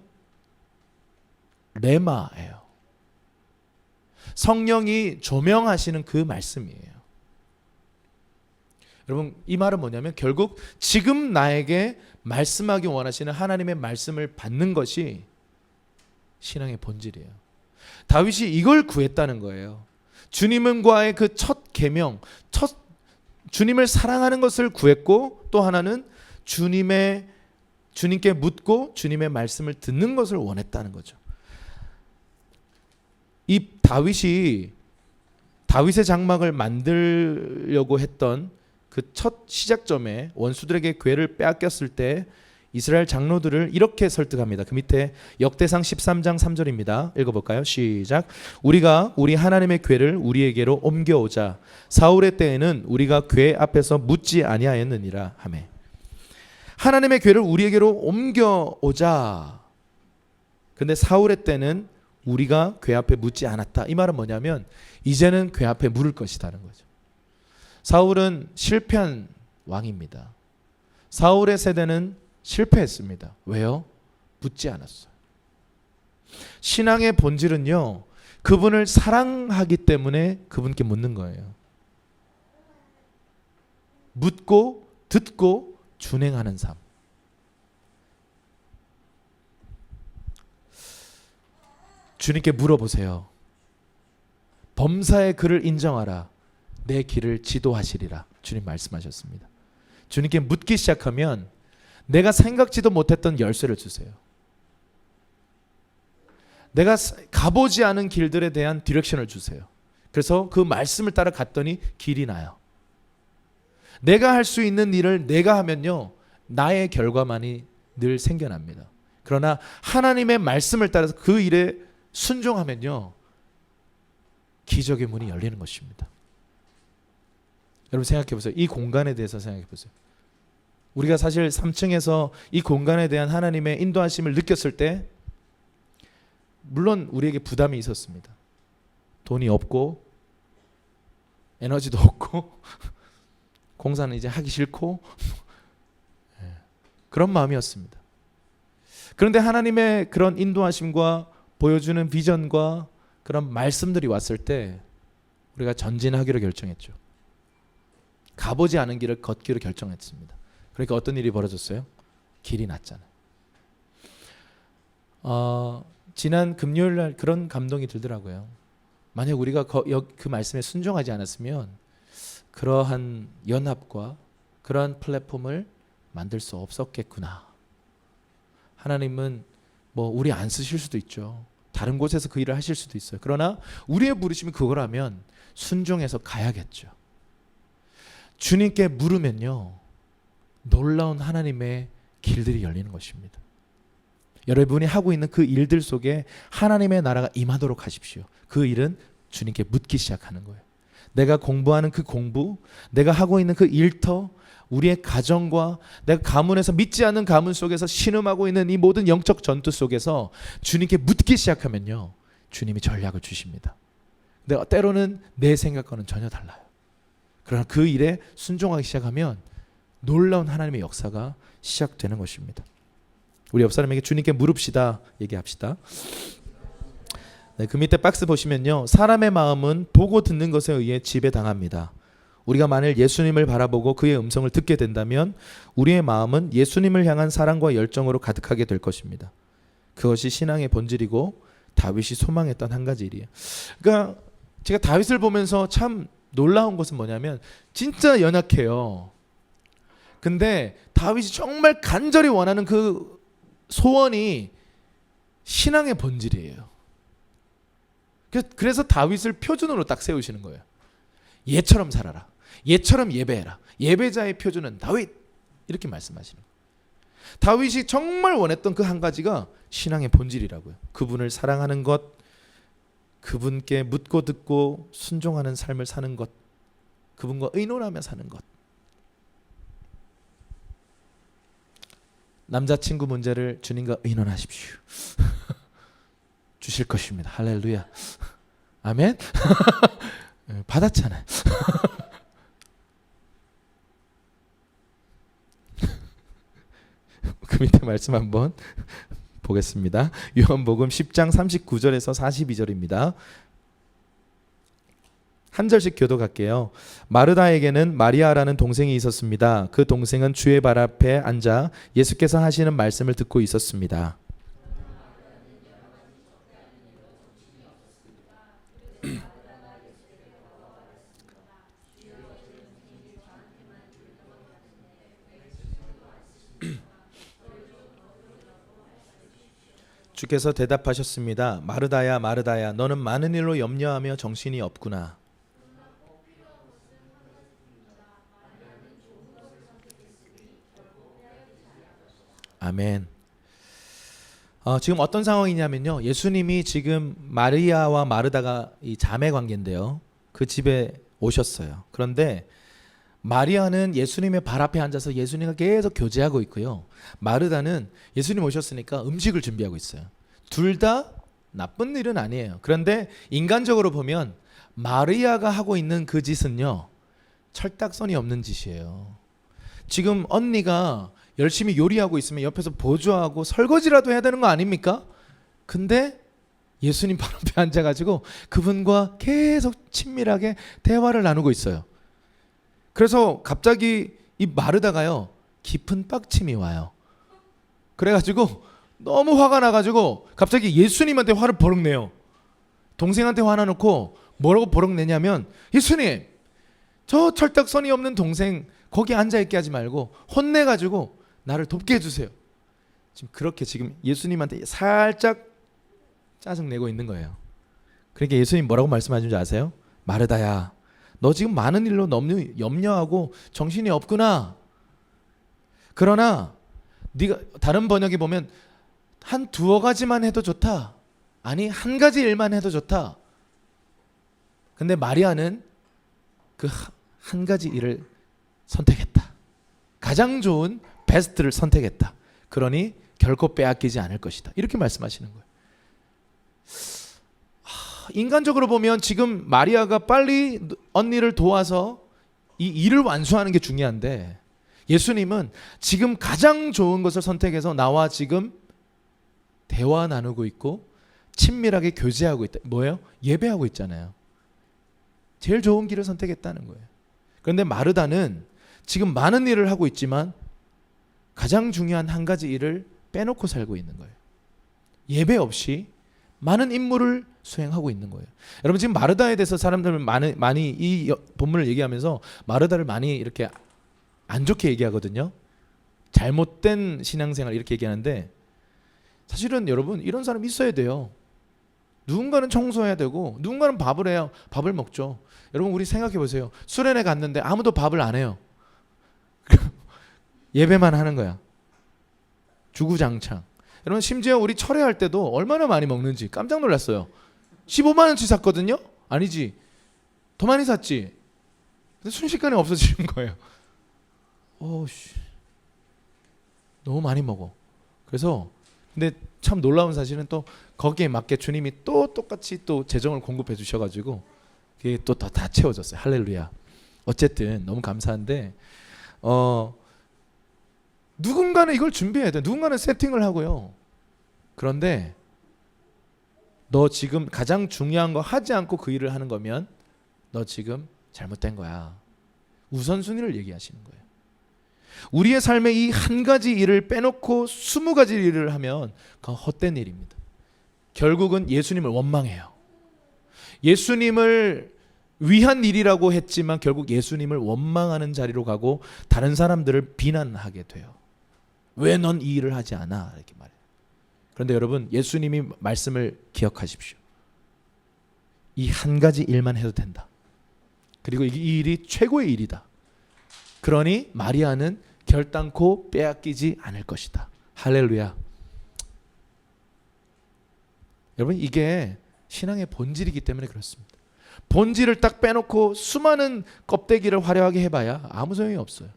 레마예요. 성령이 조명하시는 그 말씀이에요. 여러분, 이 말은 뭐냐면 결국 지금 나에게 말씀하기 원하시는 하나님의 말씀을 받는 것이 신앙의 본질이에요. 다윗이 이걸 구했다는 거예요. 주님과의 그 첫 계명, 주님을 사랑하는 것을 구했고 또 하나는 주님께 묻고 주님의 말씀을 듣는 것을 원했다는 거죠. 이 다윗의 장막을 만들려고 했던 그 첫 시작점에 원수들에게 궤를 빼앗겼을 때 이스라엘 장로들을 이렇게 설득합니다. 그 밑에 역대상 13장 3절입니다. 읽어볼까요? 시작. 우리가 우리 하나님의 궤를 우리에게로 옮겨오자. 사울의 때에는 우리가 궤 앞에서 묻지 아니하였느니라 하매. 하나님의 궤를 우리에게로 옮겨오자. 근데 사울의 때는 우리가 궤 앞에 묻지 않았다. 이 말은 뭐냐면 이제는 궤 앞에 물을 것이다는 거죠. 사울은 실패한 왕입니다. 사울의 세대는 실패했습니다. 왜요? 묻지 않았어요. 신앙의 본질은요, 그분을 사랑하기 때문에 그분께 묻는 거예요. 묻고 듣고 준행하는 삶. 주님께 물어보세요. 범사의 그를 인정하라. 내 길을 지도하시리라. 주님 말씀하셨습니다. 주님께 묻기 시작하면 내가 생각지도 못했던 열쇠를 주세요. 내가 가보지 않은 길들에 대한 디렉션을 주세요. 그래서 그 말씀을 따라 갔더니 길이 나요. 내가 할 수 있는 일을 내가 하면요, 나의 결과만이 늘 생겨납니다. 그러나 하나님의 말씀을 따라서 그 일에 순종하면요, 기적의 문이 열리는 것입니다. 여러분 생각해 보세요. 이 공간에 대해서 생각해 보세요. 우리가 사실 3층에서 이 공간에 대한 하나님의 인도하심을 느꼈을 때 물론 우리에게 부담이 있었습니다. 돈이 없고 에너지도 없고 공사는 이제 하기 싫고 그런 마음이었습니다. 그런데 하나님의 그런 인도하심과 보여주는 비전과 그런 말씀들이 왔을 때 우리가 전진하기로 결정했죠. 가보지 않은 길을 걷기로 결정했습니다. 그러니까 어떤 일이 벌어졌어요? 길이 났잖아요. 지난 금요일 날 그런 감동이 들더라고요. 만약 우리가 그 말씀에 순종하지 않았으면 그러한 연합과 그러한 플랫폼을 만들 수 없었겠구나. 하나님은 뭐 우리 안 쓰실 수도 있죠. 다른 곳에서 그 일을 하실 수도 있어요. 그러나 우리의 부르심이 그거라면 순종해서 가야겠죠. 주님께 물으면요, 놀라운 하나님의 길들이 열리는 것입니다. 여러분이 하고 있는 그 일들 속에 하나님의 나라가 임하도록 하십시오. 그 일은 주님께 묻기 시작하는 거예요. 내가 공부하는 그 공부, 내가 하고 있는 그 일터, 우리의 가정과 내가 가문에서 믿지 않는 가문 속에서 신음하고 있는 이 모든 영적 전투 속에서 주님께 묻기 시작하면요, 주님이 전략을 주십니다. 근데 때로는 내 생각과는 전혀 달라요. 그러나 그 일에 순종하기 시작하면 놀라운 하나님의 역사가 시작되는 것입니다. 우리 옆 사람에게 주님께 물읍시다 얘기합시다. 네, 그 밑에 박스 보시면요, 사람의 마음은 보고 듣는 것에 의해 지배당합니다. 우리가 만일 예수님을 바라보고 그의 음성을 듣게 된다면 우리의 마음은 예수님을 향한 사랑과 열정으로 가득하게 될 것입니다. 그것이 신앙의 본질이고 다윗이 소망했던 한 가지 일이에요. 그러니까 제가 다윗을 보면서 참 놀라운 것은 뭐냐면 진짜 연약해요. 근데 다윗이 정말 간절히 원하는 그 소원이 신앙의 본질이에요. 그래서 다윗을 표준으로 딱 세우시는 거예요. 얘처럼 살아라. 얘처럼 예배해라. 예배자의 표준은 다윗. 이렇게 말씀하시는 거예요. 다윗이 정말 원했던 그 한 가지가 신앙의 본질이라고요. 그분을 사랑하는 것, 그분께 묻고 듣고 순종하는 삶을 사는 것, 그분과 의논하며 사는 것. 남자친구 문제를 주님과 의논하십시오. 주실 것입니다. 할렐루야. 아멘. 받았잖아요. 그 밑에 말씀 한번 보겠습니다. 요한복음 10장 39절에서 42절입니다. 한 절씩 교독할게요. 마르다에게는 마리아라는 동생이 있었습니다. 그 동생은 주의 발 앞에 앉아 예수께서 하시는 말씀을 듣고 있었습니다. 주께서 대답하셨습니다. 마르다야 마르다야, 너는 많은 일로 염려하며 정신이 없구나. 아멘. 지금 어떤 상황이냐면요. 예수님이 지금 마리아와 마르다가 이 자매 관계인데요. 그 집에 오셨어요. 그런데 마리아는 예수님의 발 앞에 앉아서 예수님과 계속 교제하고 있고요. 마르다는 예수님 오셨으니까 음식을 준비하고 있어요. 둘 다 나쁜 일은 아니에요. 그런데 인간적으로 보면 마리아가 하고 있는 그 짓은요, 철딱선이 없는 짓이에요. 지금 언니가 열심히 요리하고 있으면 옆에서 보조하고 설거지라도 해야 되는 거 아닙니까? 근데 예수님 발 앞에 앉아가지고 그분과 계속 친밀하게 대화를 나누고 있어요. 그래서 갑자기 이 마르다가요, 깊은 빡침이 와요. 그래가지고 너무 화가 나가지고 갑자기 예수님한테 화를 버럭 내요. 동생한테 화나 놓고 뭐라고 버럭 내냐면, 예수님, 저 철딱선이 없는 동생 거기 앉아있게 하지 말고 혼내가지고 나를 돕게 해주세요. 지금 예수님한테 살짝 짜증내고 있는 거예요. 그러니까 예수님 뭐라고 말씀하신 줄 아세요? 마르다야, 너 지금 많은 일로 너무 염려하고 정신이 없구나. 그러나 네가 다른 번역에 보면 한 두어 가지만 해도 좋다. 아니, 한 가지 일만 해도 좋다. 근데 마리아는 그 한 가지 일을 선택했다. 가장 좋은 베스트를 선택했다. 그러니 결코 빼앗기지 않을 것이다. 이렇게 말씀하시는 거예요. 인간적으로 보면 지금 마리아가 빨리 언니를 도와서 이 일을 완수하는 게 중요한데, 예수님은 지금 가장 좋은 것을 선택해서 나와 지금 대화 나누고 있고 친밀하게 교제하고 있다. 뭐예요? 예배하고 있잖아요. 제일 좋은 길을 선택했다는 거예요. 그런데 마르다는 지금 많은 일을 하고 있지만 가장 중요한 한 가지 일을 빼놓고 살고 있는 거예요. 예배 없이 많은 임무를 수행하고 있는 거예요. 여러분, 지금 마르다에 대해서 사람들은 많이 이 본문을 얘기하면서 마르다를 많이 이렇게 안 좋게 얘기하거든요. 잘못된 신앙생활 이렇게 얘기하는데, 사실은 여러분, 이런 사람 있어야 돼요. 누군가는 청소해야 되고 누군가는 밥을 해야 밥을 먹죠. 여러분, 우리 생각해 보세요. 수련회 갔는데 아무도 밥을 안 해요. 예배만 하는 거야. 주구장창. 여러분, 심지어 우리 철회할 때도 얼마나 많이 먹는지 깜짝 놀랐어요. 15만 원치 샀거든요. 아니지, 더 많이 샀지. 근데 순식간에 없어지는 거예요. 너무 많이 먹어. 그래서 근데 참 놀라운 사실은 또 거기에 맞게 주님이 또 똑같이 또 재정을 공급해 주셔가지고 그게 또 다 채워졌어요. 할렐루야. 어쨌든 너무 감사한데, 누군가는 이걸 준비해야 돼. 누군가는 세팅을 하고요. 그런데 너 지금 가장 중요한 거 하지 않고 그 일을 하는 거면 너 지금 잘못된 거야. 우선순위를 얘기하시는 거예요. 우리의 삶에 이 한 가지 일을 빼놓고 20가지 일을 하면 그건 헛된 일입니다. 결국은 예수님을 원망해요. 예수님을 위한 일이라고 했지만 결국 예수님을 원망하는 자리로 가고 다른 사람들을 비난하게 돼요. 왜 넌 이 일을 하지 않아? 이렇게 말해요. 그런데 여러분, 예수님이 말씀을 기억하십시오. 이 한 가지 일만 해도 된다. 그리고 이 일이 최고의 일이다. 그러니 마리아는 결단코 빼앗기지 않을 것이다. 할렐루야. 여러분, 이게 신앙의 본질이기 때문에 그렇습니다. 본질을 딱 빼놓고 수많은 껍데기를 화려하게 해봐야 아무 소용이 없어요.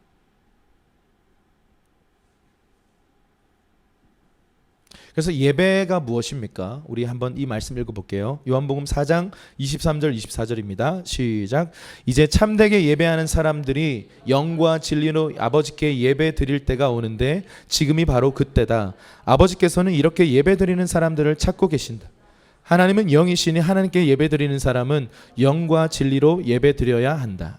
그래서 예배가 무엇입니까? 우리 한번 이 말씀 읽어볼게요. 요한복음 4장 23절 24절입니다. 시작. 이제 참되게 예배하는 사람들이 영과 진리로 아버지께 예배 드릴 때가 오는데 지금이 바로 그때다. 아버지께서는 이렇게 예배 드리는 사람들을 찾고 계신다. 하나님은 영이시니 하나님께 예배 드리는 사람은 영과 진리로 예배 드려야 한다.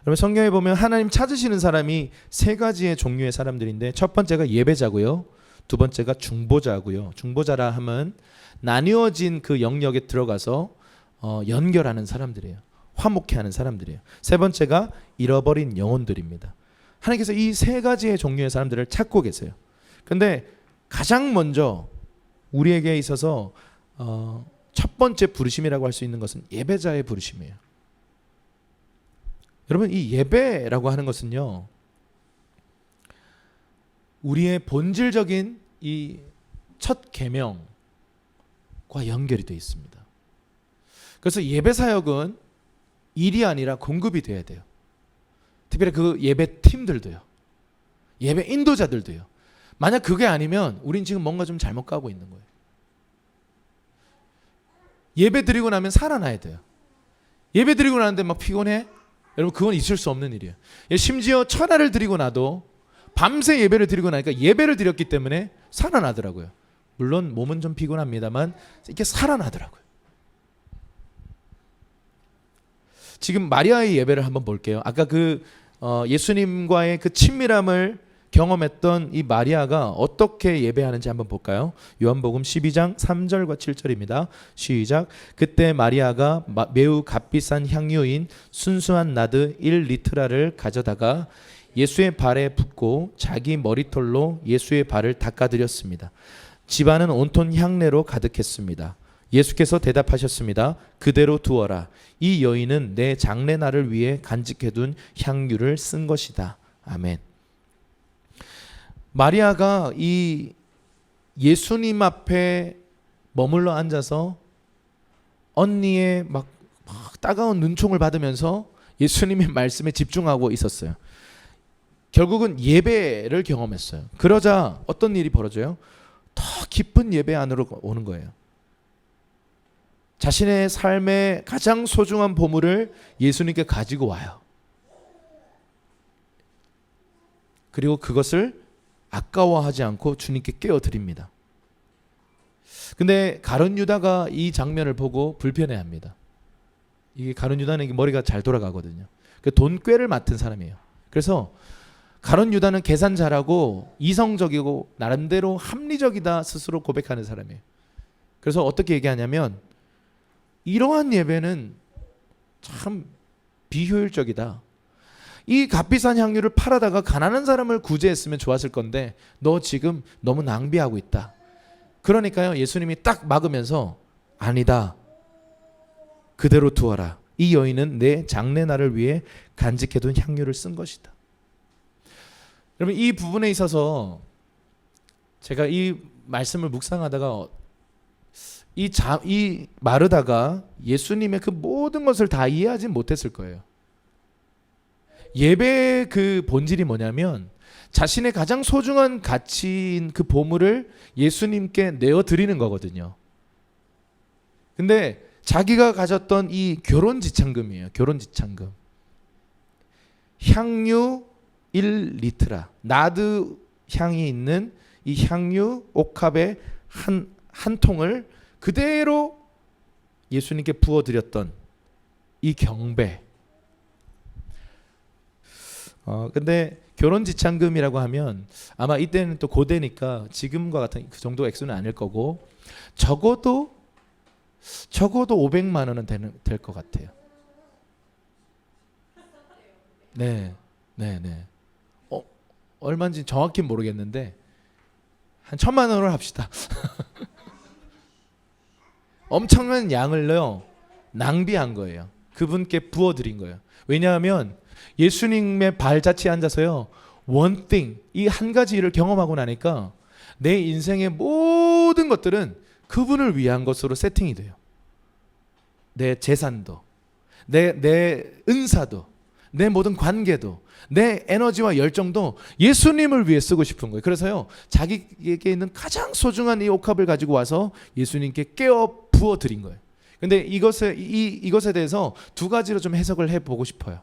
여러분, 성경에 보면 하나님 찾으시는 사람이 세 가지의 종류의 사람들인데, 첫 번째가 예배자고요. 두 번째가 중보자고요. 중보자라 하면 나뉘어진 그 영역에 들어가서 연결하는 사람들이에요. 화목해 하는 사람들이에요. 세 번째가 잃어버린 영혼들입니다. 하나님께서 이 세 가지의 종류의 사람들을 찾고 계세요. 그런데 가장 먼저 우리에게 있어서 첫 번째 부르심이라고 할 수 있는 것은 예배자의 부르심이에요. 여러분, 이 예배라고 하는 것은요, 우리의 본질적인 이 첫 계명과 연결이 되어 있습니다. 그래서 예배 사역은 일이 아니라 공급이 돼야 돼요. 특별히 그 예배 팀들도요. 예배 인도자들도요. 만약 그게 아니면 우린 지금 뭔가 좀 잘못 가고 있는 거예요. 예배 드리고 나면 살아나야 돼요. 예배 드리고 나는데 막 피곤해? 여러분, 그건 있을 수 없는 일이에요. 심지어 천하를 드리고 나도 밤새 예배를 드리고 나니까 예배를 드렸기 때문에 살아나더라고요. 물론 몸은 좀 피곤합니다만 이렇게 살아나더라고요. 지금 마리아의 예배를 한번 볼게요. 아까 그 예수님과의 그 친밀함을 경험했던 이 마리아가 어떻게 예배하는지 한번 볼까요? 요한복음 12장 3절과 7절입니다. 시작. 그때 마리아가 매우 값비싼 향유인 순수한 나드 1리트라를 가져다가 예수의 발에 붓고 자기 머리털로 예수의 발을 닦아드렸습니다. 집안은 온통 향내로 가득했습니다. 예수께서 대답하셨습니다. 그대로 두어라. 이 여인은 내 장례날을 위해 간직해둔 향유를 쓴 것이다. 아멘. 마리아가 이 예수님 앞에 머물러 앉아서 언니의 막 따가운 눈총을 받으면서 예수님의 말씀에 집중하고 있었어요. 결국은 예배를 경험했어요. 그러자 어떤 일이 벌어져요? 더 깊은 예배 안으로 오는 거예요. 자신의 삶의 가장 소중한 보물을 예수님께 가지고 와요. 그리고 그것을 아까워하지 않고 주님께 깨어드립니다. 근데 가룟 유다가 이 장면을 보고 불편해합니다. 이게 가룟 유다는 머리가 잘 돌아가거든요. 그 돈꾀를 맡은 사람이에요. 그래서 가룟 유다는 계산 잘하고 이성적이고 나름대로 합리적이다 스스로 고백하는 사람이에요. 그래서 어떻게 얘기하냐면 이러한 예배는 참 비효율적이다. 이 값비싼 향유를 팔아다가 가난한 사람을 구제했으면 좋았을 건데 너 지금 너무 낭비하고 있다. 그러니까요, 예수님이 딱 막으면서 아니다. 그대로 두어라. 이 여인은 내 장례날을 위해 간직해둔 향유를 쓴 것이다. 여러분, 이 부분에 있어서 제가 이 말씀을 묵상하다가 이 마르다가 예수님의 그 모든 것을 다 이해하지 못했을 거예요. 예배의 그 본질이 뭐냐면 자신의 가장 소중한 가치인 그 보물을 예수님께 내어드리는 거거든요. 근데 자기가 가졌던 이 결혼지참금이에요. 결혼지참금. 향유 1리트라. 나드 향이 있는 이 향유 옥합의 한 통을 그대로 예수님께 부어드렸던 이 경배. 근데 결혼지참금이라고 하면 아마 이때는 또 고대니까 지금과 같은 그 정도 액수는 아닐 거고 적어도 500만 원은 될 것 같아요. 네. 얼마인지 정확히 모르겠는데 한 1,000만 원을 합시다. 엄청난 양을요 낭비한 거예요. 그분께 부어드린 거예요. 왜냐하면 예수님의 발자취에 앉아서요 one thing, 이 한 가지 일을 경험하고 나니까 내 인생의 모든 것들은 그분을 위한 것으로 세팅이 돼요. 내 재산도, 내 은사도, 내 모든 관계도, 내 에너지와 열정도 예수님을 위해 쓰고 싶은 거예요. 그래서요 자기에게 있는 가장 소중한 이 옥합을 가지고 와서 예수님께 깨어 부어드린 거예요. 근데 이것에 대해서 두 가지로 좀 해석을 해보고 싶어요.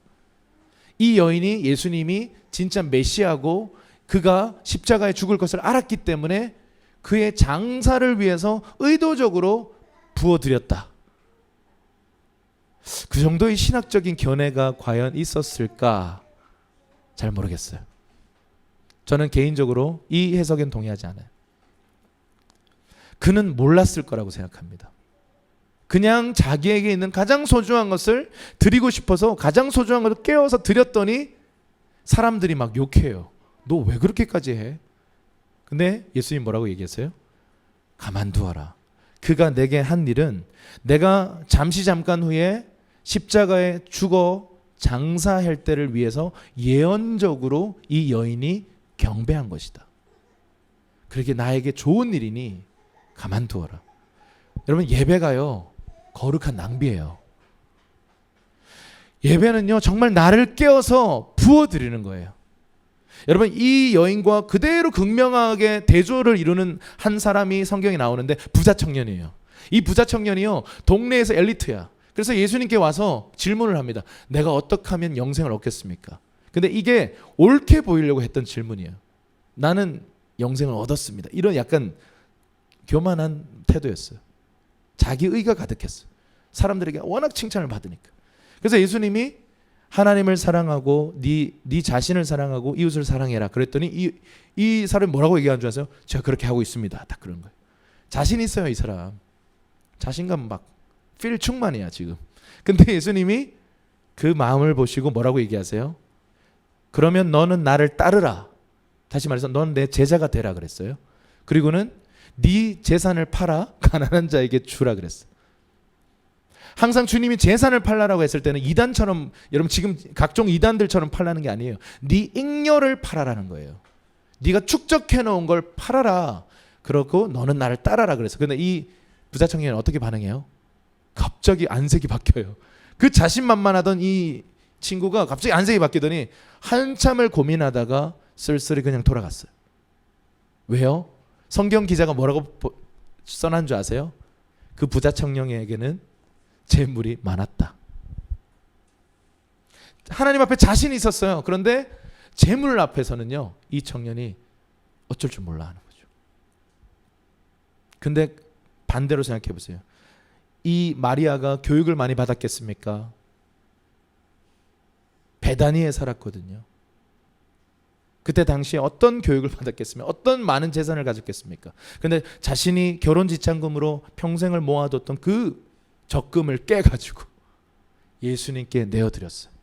이 여인이 예수님이 진짜 메시아고 그가 십자가에 죽을 것을 알았기 때문에 그의 장사를 위해서 의도적으로 부어드렸다. 그 정도의 신학적인 견해가 과연 있었을까? 잘 모르겠어요. 저는 개인적으로 이 해석엔 동의하지 않아요. 그는 몰랐을 거라고 생각합니다. 그냥 자기에게 있는 가장 소중한 것을 드리고 싶어서 가장 소중한 것을 깨워서 드렸더니 사람들이 막 욕해요. 너 왜 그렇게까지 해? 근데 예수님 뭐라고 얘기했어요? 가만두어라. 그가 내게 한 일은 내가 잠깐 후에 십자가에 죽어 장사할 때를 위해서 예언적으로 이 여인이 경배한 것이다. 그렇게 나에게 좋은 일이니 가만두어라. 여러분, 예배가요 거룩한 낭비예요. 예배는요 정말 나를 깨워서 부어드리는 거예요. 여러분, 이 여인과 그대로 극명하게 대조를 이루는 한 사람이 성경에 나오는데 부자 청년이에요. 이 부자 청년이요 동네에서 엘리트야. 그래서 예수님께 와서 질문을 합니다. 내가 어떻게 하면 영생을 얻겠습니까? 근데 이게 옳게 보이려고 했던 질문이에요. 나는 영생을 얻었습니다. 이런 약간 교만한 태도였어요. 자기 의가 가득했어요. 사람들에게 워낙 칭찬을 받으니까. 그래서 예수님이 하나님을 사랑하고 네 자신을 사랑하고 이웃을 사랑해라 그랬더니 이 사람이 뭐라고 얘기한 줄 아세요? 제가 그렇게 하고 있습니다. 딱 그런 거예요. 자신 있어요, 이 사람. 자신감 막 필 충만이야 지금. 근데 예수님이 그 마음을 보시고 뭐라고 얘기하세요? 그러면 너는 나를 따르라. 다시 말해서 넌 내 제자가 되라 그랬어요. 그리고는 네 재산을 팔아 가난한 자에게 주라 그랬어요. 항상 주님이 재산을 팔라라고 했을 때는 이단처럼, 여러분 지금 각종 이단들처럼 팔라는 게 아니에요. 네 잉여를 팔아라는 거예요. 네가 축적해 놓은 걸 팔아라. 그러고 너는 나를 따라라 그랬어요. 근데 이 부자 청년이 어떻게 반응해요? 갑자기 안색이 바뀌어요. 그 자신만만하던 이 친구가 갑자기 안색이 바뀌더니 한참을 고민하다가 쓸쓸히 그냥 돌아갔어요. 왜요? 성경 기자가 뭐라고 써난 줄 아세요? 그 부자 청년에게는 재물이 많았다. 하나님 앞에 자신이 있었어요. 그런데 재물 앞에서는요 이 청년이 어쩔 줄 몰라 하는 거죠. 근데 반대로 생각해 보세요. 이 마리아가 교육을 많이 받았겠습니까? 베다니에 살았거든요. 그때 당시에 어떤 교육을 받았겠습니까? 어떤 많은 재산을 가졌겠습니까? 근데 자신이 결혼 지참금으로 평생을 모아뒀던 그 적금을 깨가지고 예수님께 내어드렸어요.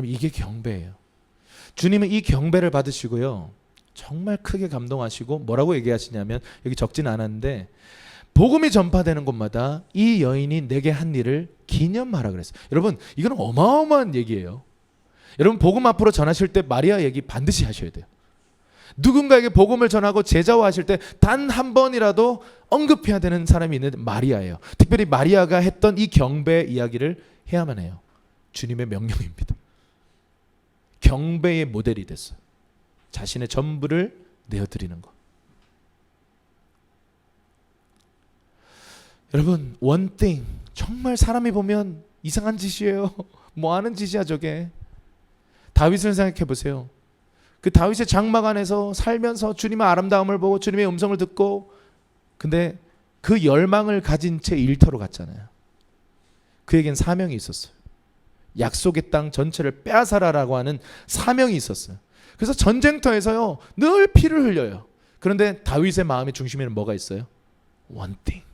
이게 경배예요. 주님은 이 경배를 받으시고요 정말 크게 감동하시고 뭐라고 얘기하시냐면, 여기 적진 않았는데 복음이 전파되는 곳마다 이 여인이 내게 한 일을 기념하라 그랬어요. 여러분, 이건 어마어마한 얘기예요. 여러분, 복음 앞으로 전하실 때 마리아 얘기 반드시 하셔야 돼요. 누군가에게 복음을 전하고 제자화 하실 때 단 한 번이라도 언급해야 되는 사람이 있는데 마리아예요. 특별히 마리아가 했던 이 경배 이야기를 해야만 해요. 주님의 명령입니다. 경배의 모델이 됐어요. 자신의 전부를 내어드리는 것. 여러분, one thing, 정말 사람이 보면 이상한 짓이에요. 뭐 하는 짓이야 저게. 다윗을 생각해 보세요. 그 다윗의 장막 안에서 살면서 주님의 아름다움을 보고 주님의 음성을 듣고, 근데 그 열망을 가진 채 일터로 갔잖아요. 그에겐 사명이 있었어요. 약속의 땅 전체를 빼앗아라라고 하는 사명이 있었어요. 그래서 전쟁터에서요 늘 피를 흘려요. 그런데 다윗의 마음의 중심에는 뭐가 있어요? one thing.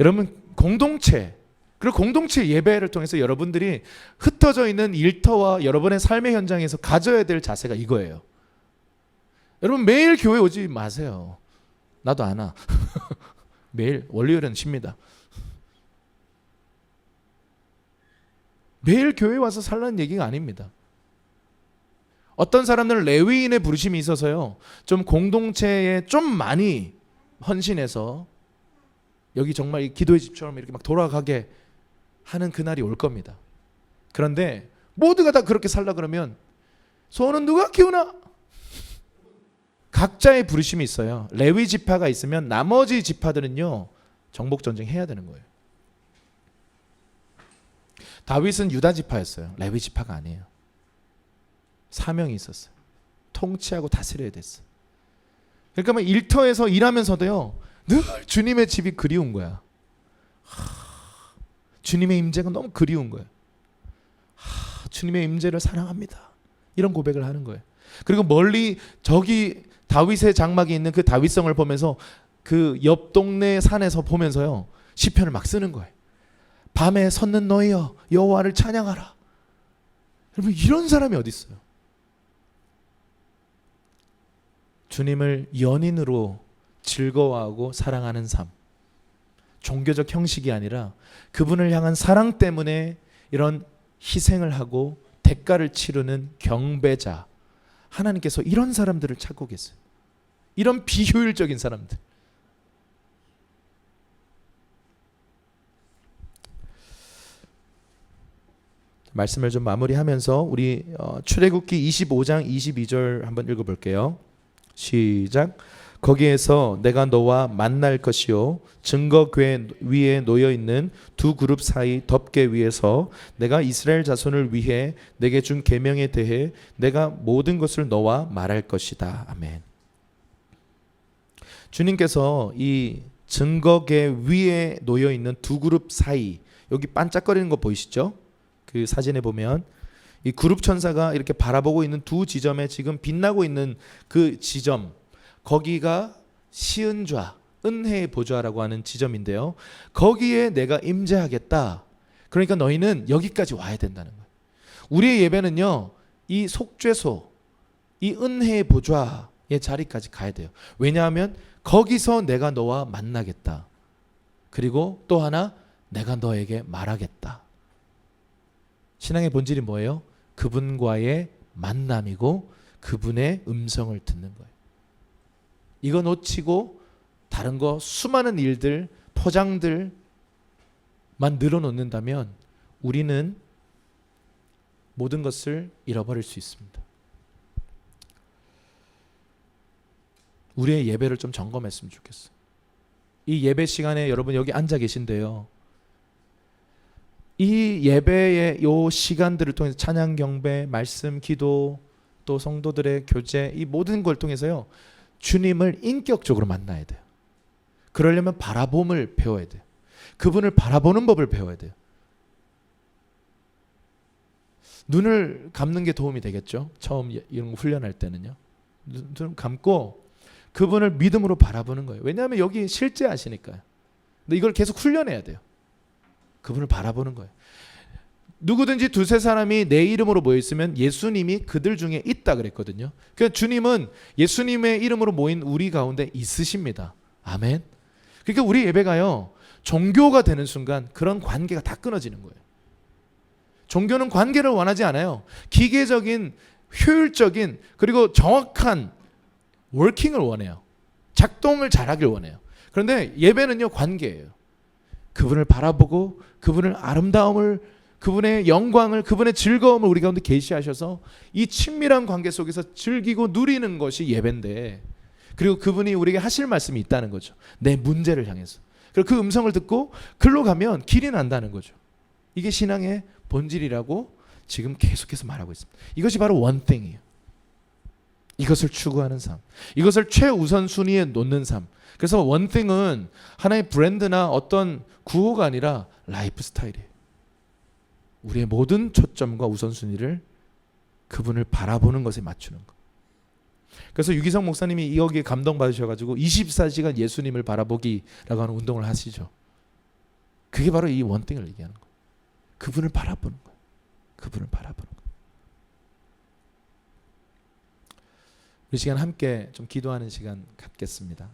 여러분, 공동체, 그리고 공동체 예배를 통해서 여러분들이 흩어져 있는 일터와 여러분의 삶의 현장에서 가져야 될 자세가 이거예요. 여러분, 매일 교회 오지 마세요. 나도 안 와. 매일 월요일은 쉽니다. 매일 교회 와서 살라는 얘기가 아닙니다. 어떤 사람들은 레위인의 부르심이 있어서요 좀 공동체에 좀 많이 헌신해서 여기 정말 기도의 집처럼 이렇게 막 돌아가게 하는 그날이 올 겁니다. 그런데 모두가 다 그렇게 살라 그러면 소원은 누가 키우나? 각자의 부르심이 있어요. 레위 지파가 있으면 나머지 지파들은요 정복 전쟁 해야 되는 거예요. 다윗은 유다 지파였어요. 레위 지파가 아니에요. 사명이 있었어요. 통치하고 다스려야 됐어요. 그러니까 막 일터에서 일하면서도요 늘 주님의 집이 그리운 거야. 주님의 임재가 너무 그리운 거예요. 주님의 임재를 사랑합니다. 이런 고백을 하는 거예요. 그리고 멀리 저기 다윗의 장막이 있는 그 다윗성을 보면서 그 옆 동네 산에서 보면서요 시편을 막 쓰는 거예요. 밤에 섰는 너희여 여호와를 찬양하라. 여러분, 이런 사람이 어디 있어요? 주님을 연인으로 즐거워하고 사랑하는 삶, 종교적 형식이 아니라 그분을 향한 사랑 때문에 이런 희생을 하고 대가를 치르는 경배자. 하나님께서 이런 사람들을 찾고 계세요. 이런 비효율적인 사람들. 말씀을 좀 마무리하면서 우리 출애굽기 25장 22절 한번 읽어볼게요. 시작. 거기에서 내가 너와 만날 것이요 증거궤 위에 놓여 있는 두 그룹 사이 덮개 위에서 내가 이스라엘 자손을 위해 내게 준 계명에 대해 내가 모든 것을 너와 말할 것이다. 아멘. 주님께서 이 증거궤 위에 놓여 있는 두 그룹 사이, 여기 반짝거리는 거 보이시죠? 그 사진에 보면 이 그룹 천사가 이렇게 바라보고 있는 두 지점에 지금 빛나고 있는 그 지점, 거기가 시은좌, 은혜의 보좌라고 하는 지점인데요. 거기에 내가 임재하겠다. 그러니까 너희는 여기까지 와야 된다는 거예요. 우리의 예배는요, 이 속죄소, 이 은혜의 보좌의 자리까지 가야 돼요. 왜냐하면 거기서 내가 너와 만나겠다. 그리고 또 하나, 내가 너에게 말하겠다. 신앙의 본질이 뭐예요? 그분과의 만남이고 그분의 음성을 듣는 거예요. 이거 놓치고 다른 거 수많은 일들, 포장들만 늘어놓는다면 우리는 모든 것을 잃어버릴 수 있습니다. 우리의 예배를 좀 점검했으면 좋겠어요. 이 예배 시간에 여러분 여기 앉아 계신데요. 이 예배의 요 시간들을 통해서 찬양, 경배, 말씀, 기도, 또 성도들의 교제, 이 모든 걸 통해서요, 주님을 인격적으로 만나야 돼요. 그러려면 바라봄을 배워야 돼요. 그분을 바라보는 법을 배워야 돼요. 눈을 감는 게 도움이 되겠죠. 처음 이런 거 훈련할 때는요. 눈 감고 그분을 믿음으로 바라보는 거예요. 왜냐하면 여기 실제 하시니까요. 근데 이걸 계속 훈련해야 돼요. 그분을 바라보는 거예요. 누구든지 두세 사람이 내 이름으로 모여 있으면 예수님이 그들 중에 있다 그랬거든요. 그러니까 주님은 예수님의 이름으로 모인 우리 가운데 있으십니다. 아멘. 그러니까 우리 예배가요, 종교가 되는 순간 그런 관계가 다 끊어지는 거예요. 종교는 관계를 원하지 않아요. 기계적인, 효율적인, 그리고 정확한 워킹을 원해요. 작동을 잘하길 원해요. 그런데 예배는요, 관계예요. 그분을 바라보고 그분의 아름다움을, 그분의 영광을, 그분의 즐거움을 우리 가운데 계시하셔서 이 친밀한 관계 속에서 즐기고 누리는 것이 예배인데, 그리고 그분이 우리에게 하실 말씀이 있다는 거죠. 내 문제를 향해서. 그리고 그 음성을 듣고 글로 가면 길이 난다는 거죠. 이게 신앙의 본질이라고 지금 계속해서 말하고 있습니다. 이것이 바로 원띵이에요. 이것을 추구하는 삶, 이것을 최우선 순위에 놓는 삶. 그래서 원띵은 하나의 브랜드나 어떤 구호가 아니라 라이프 스타일이에요. 우리의 모든 초점과 우선순위를 그분을 바라보는 것에 맞추는 것. 그래서 유기성 목사님이 여기에 감동받으셔가지고 24시간 예수님을 바라보기라고 하는 운동을 하시죠. 그게 바로 이 원띵을 얘기하는 거예요. 그분을 바라보는 거예요. 그분을 바라보는 거예요. 우리 시간 함께 좀 기도하는 시간 갖겠습니다.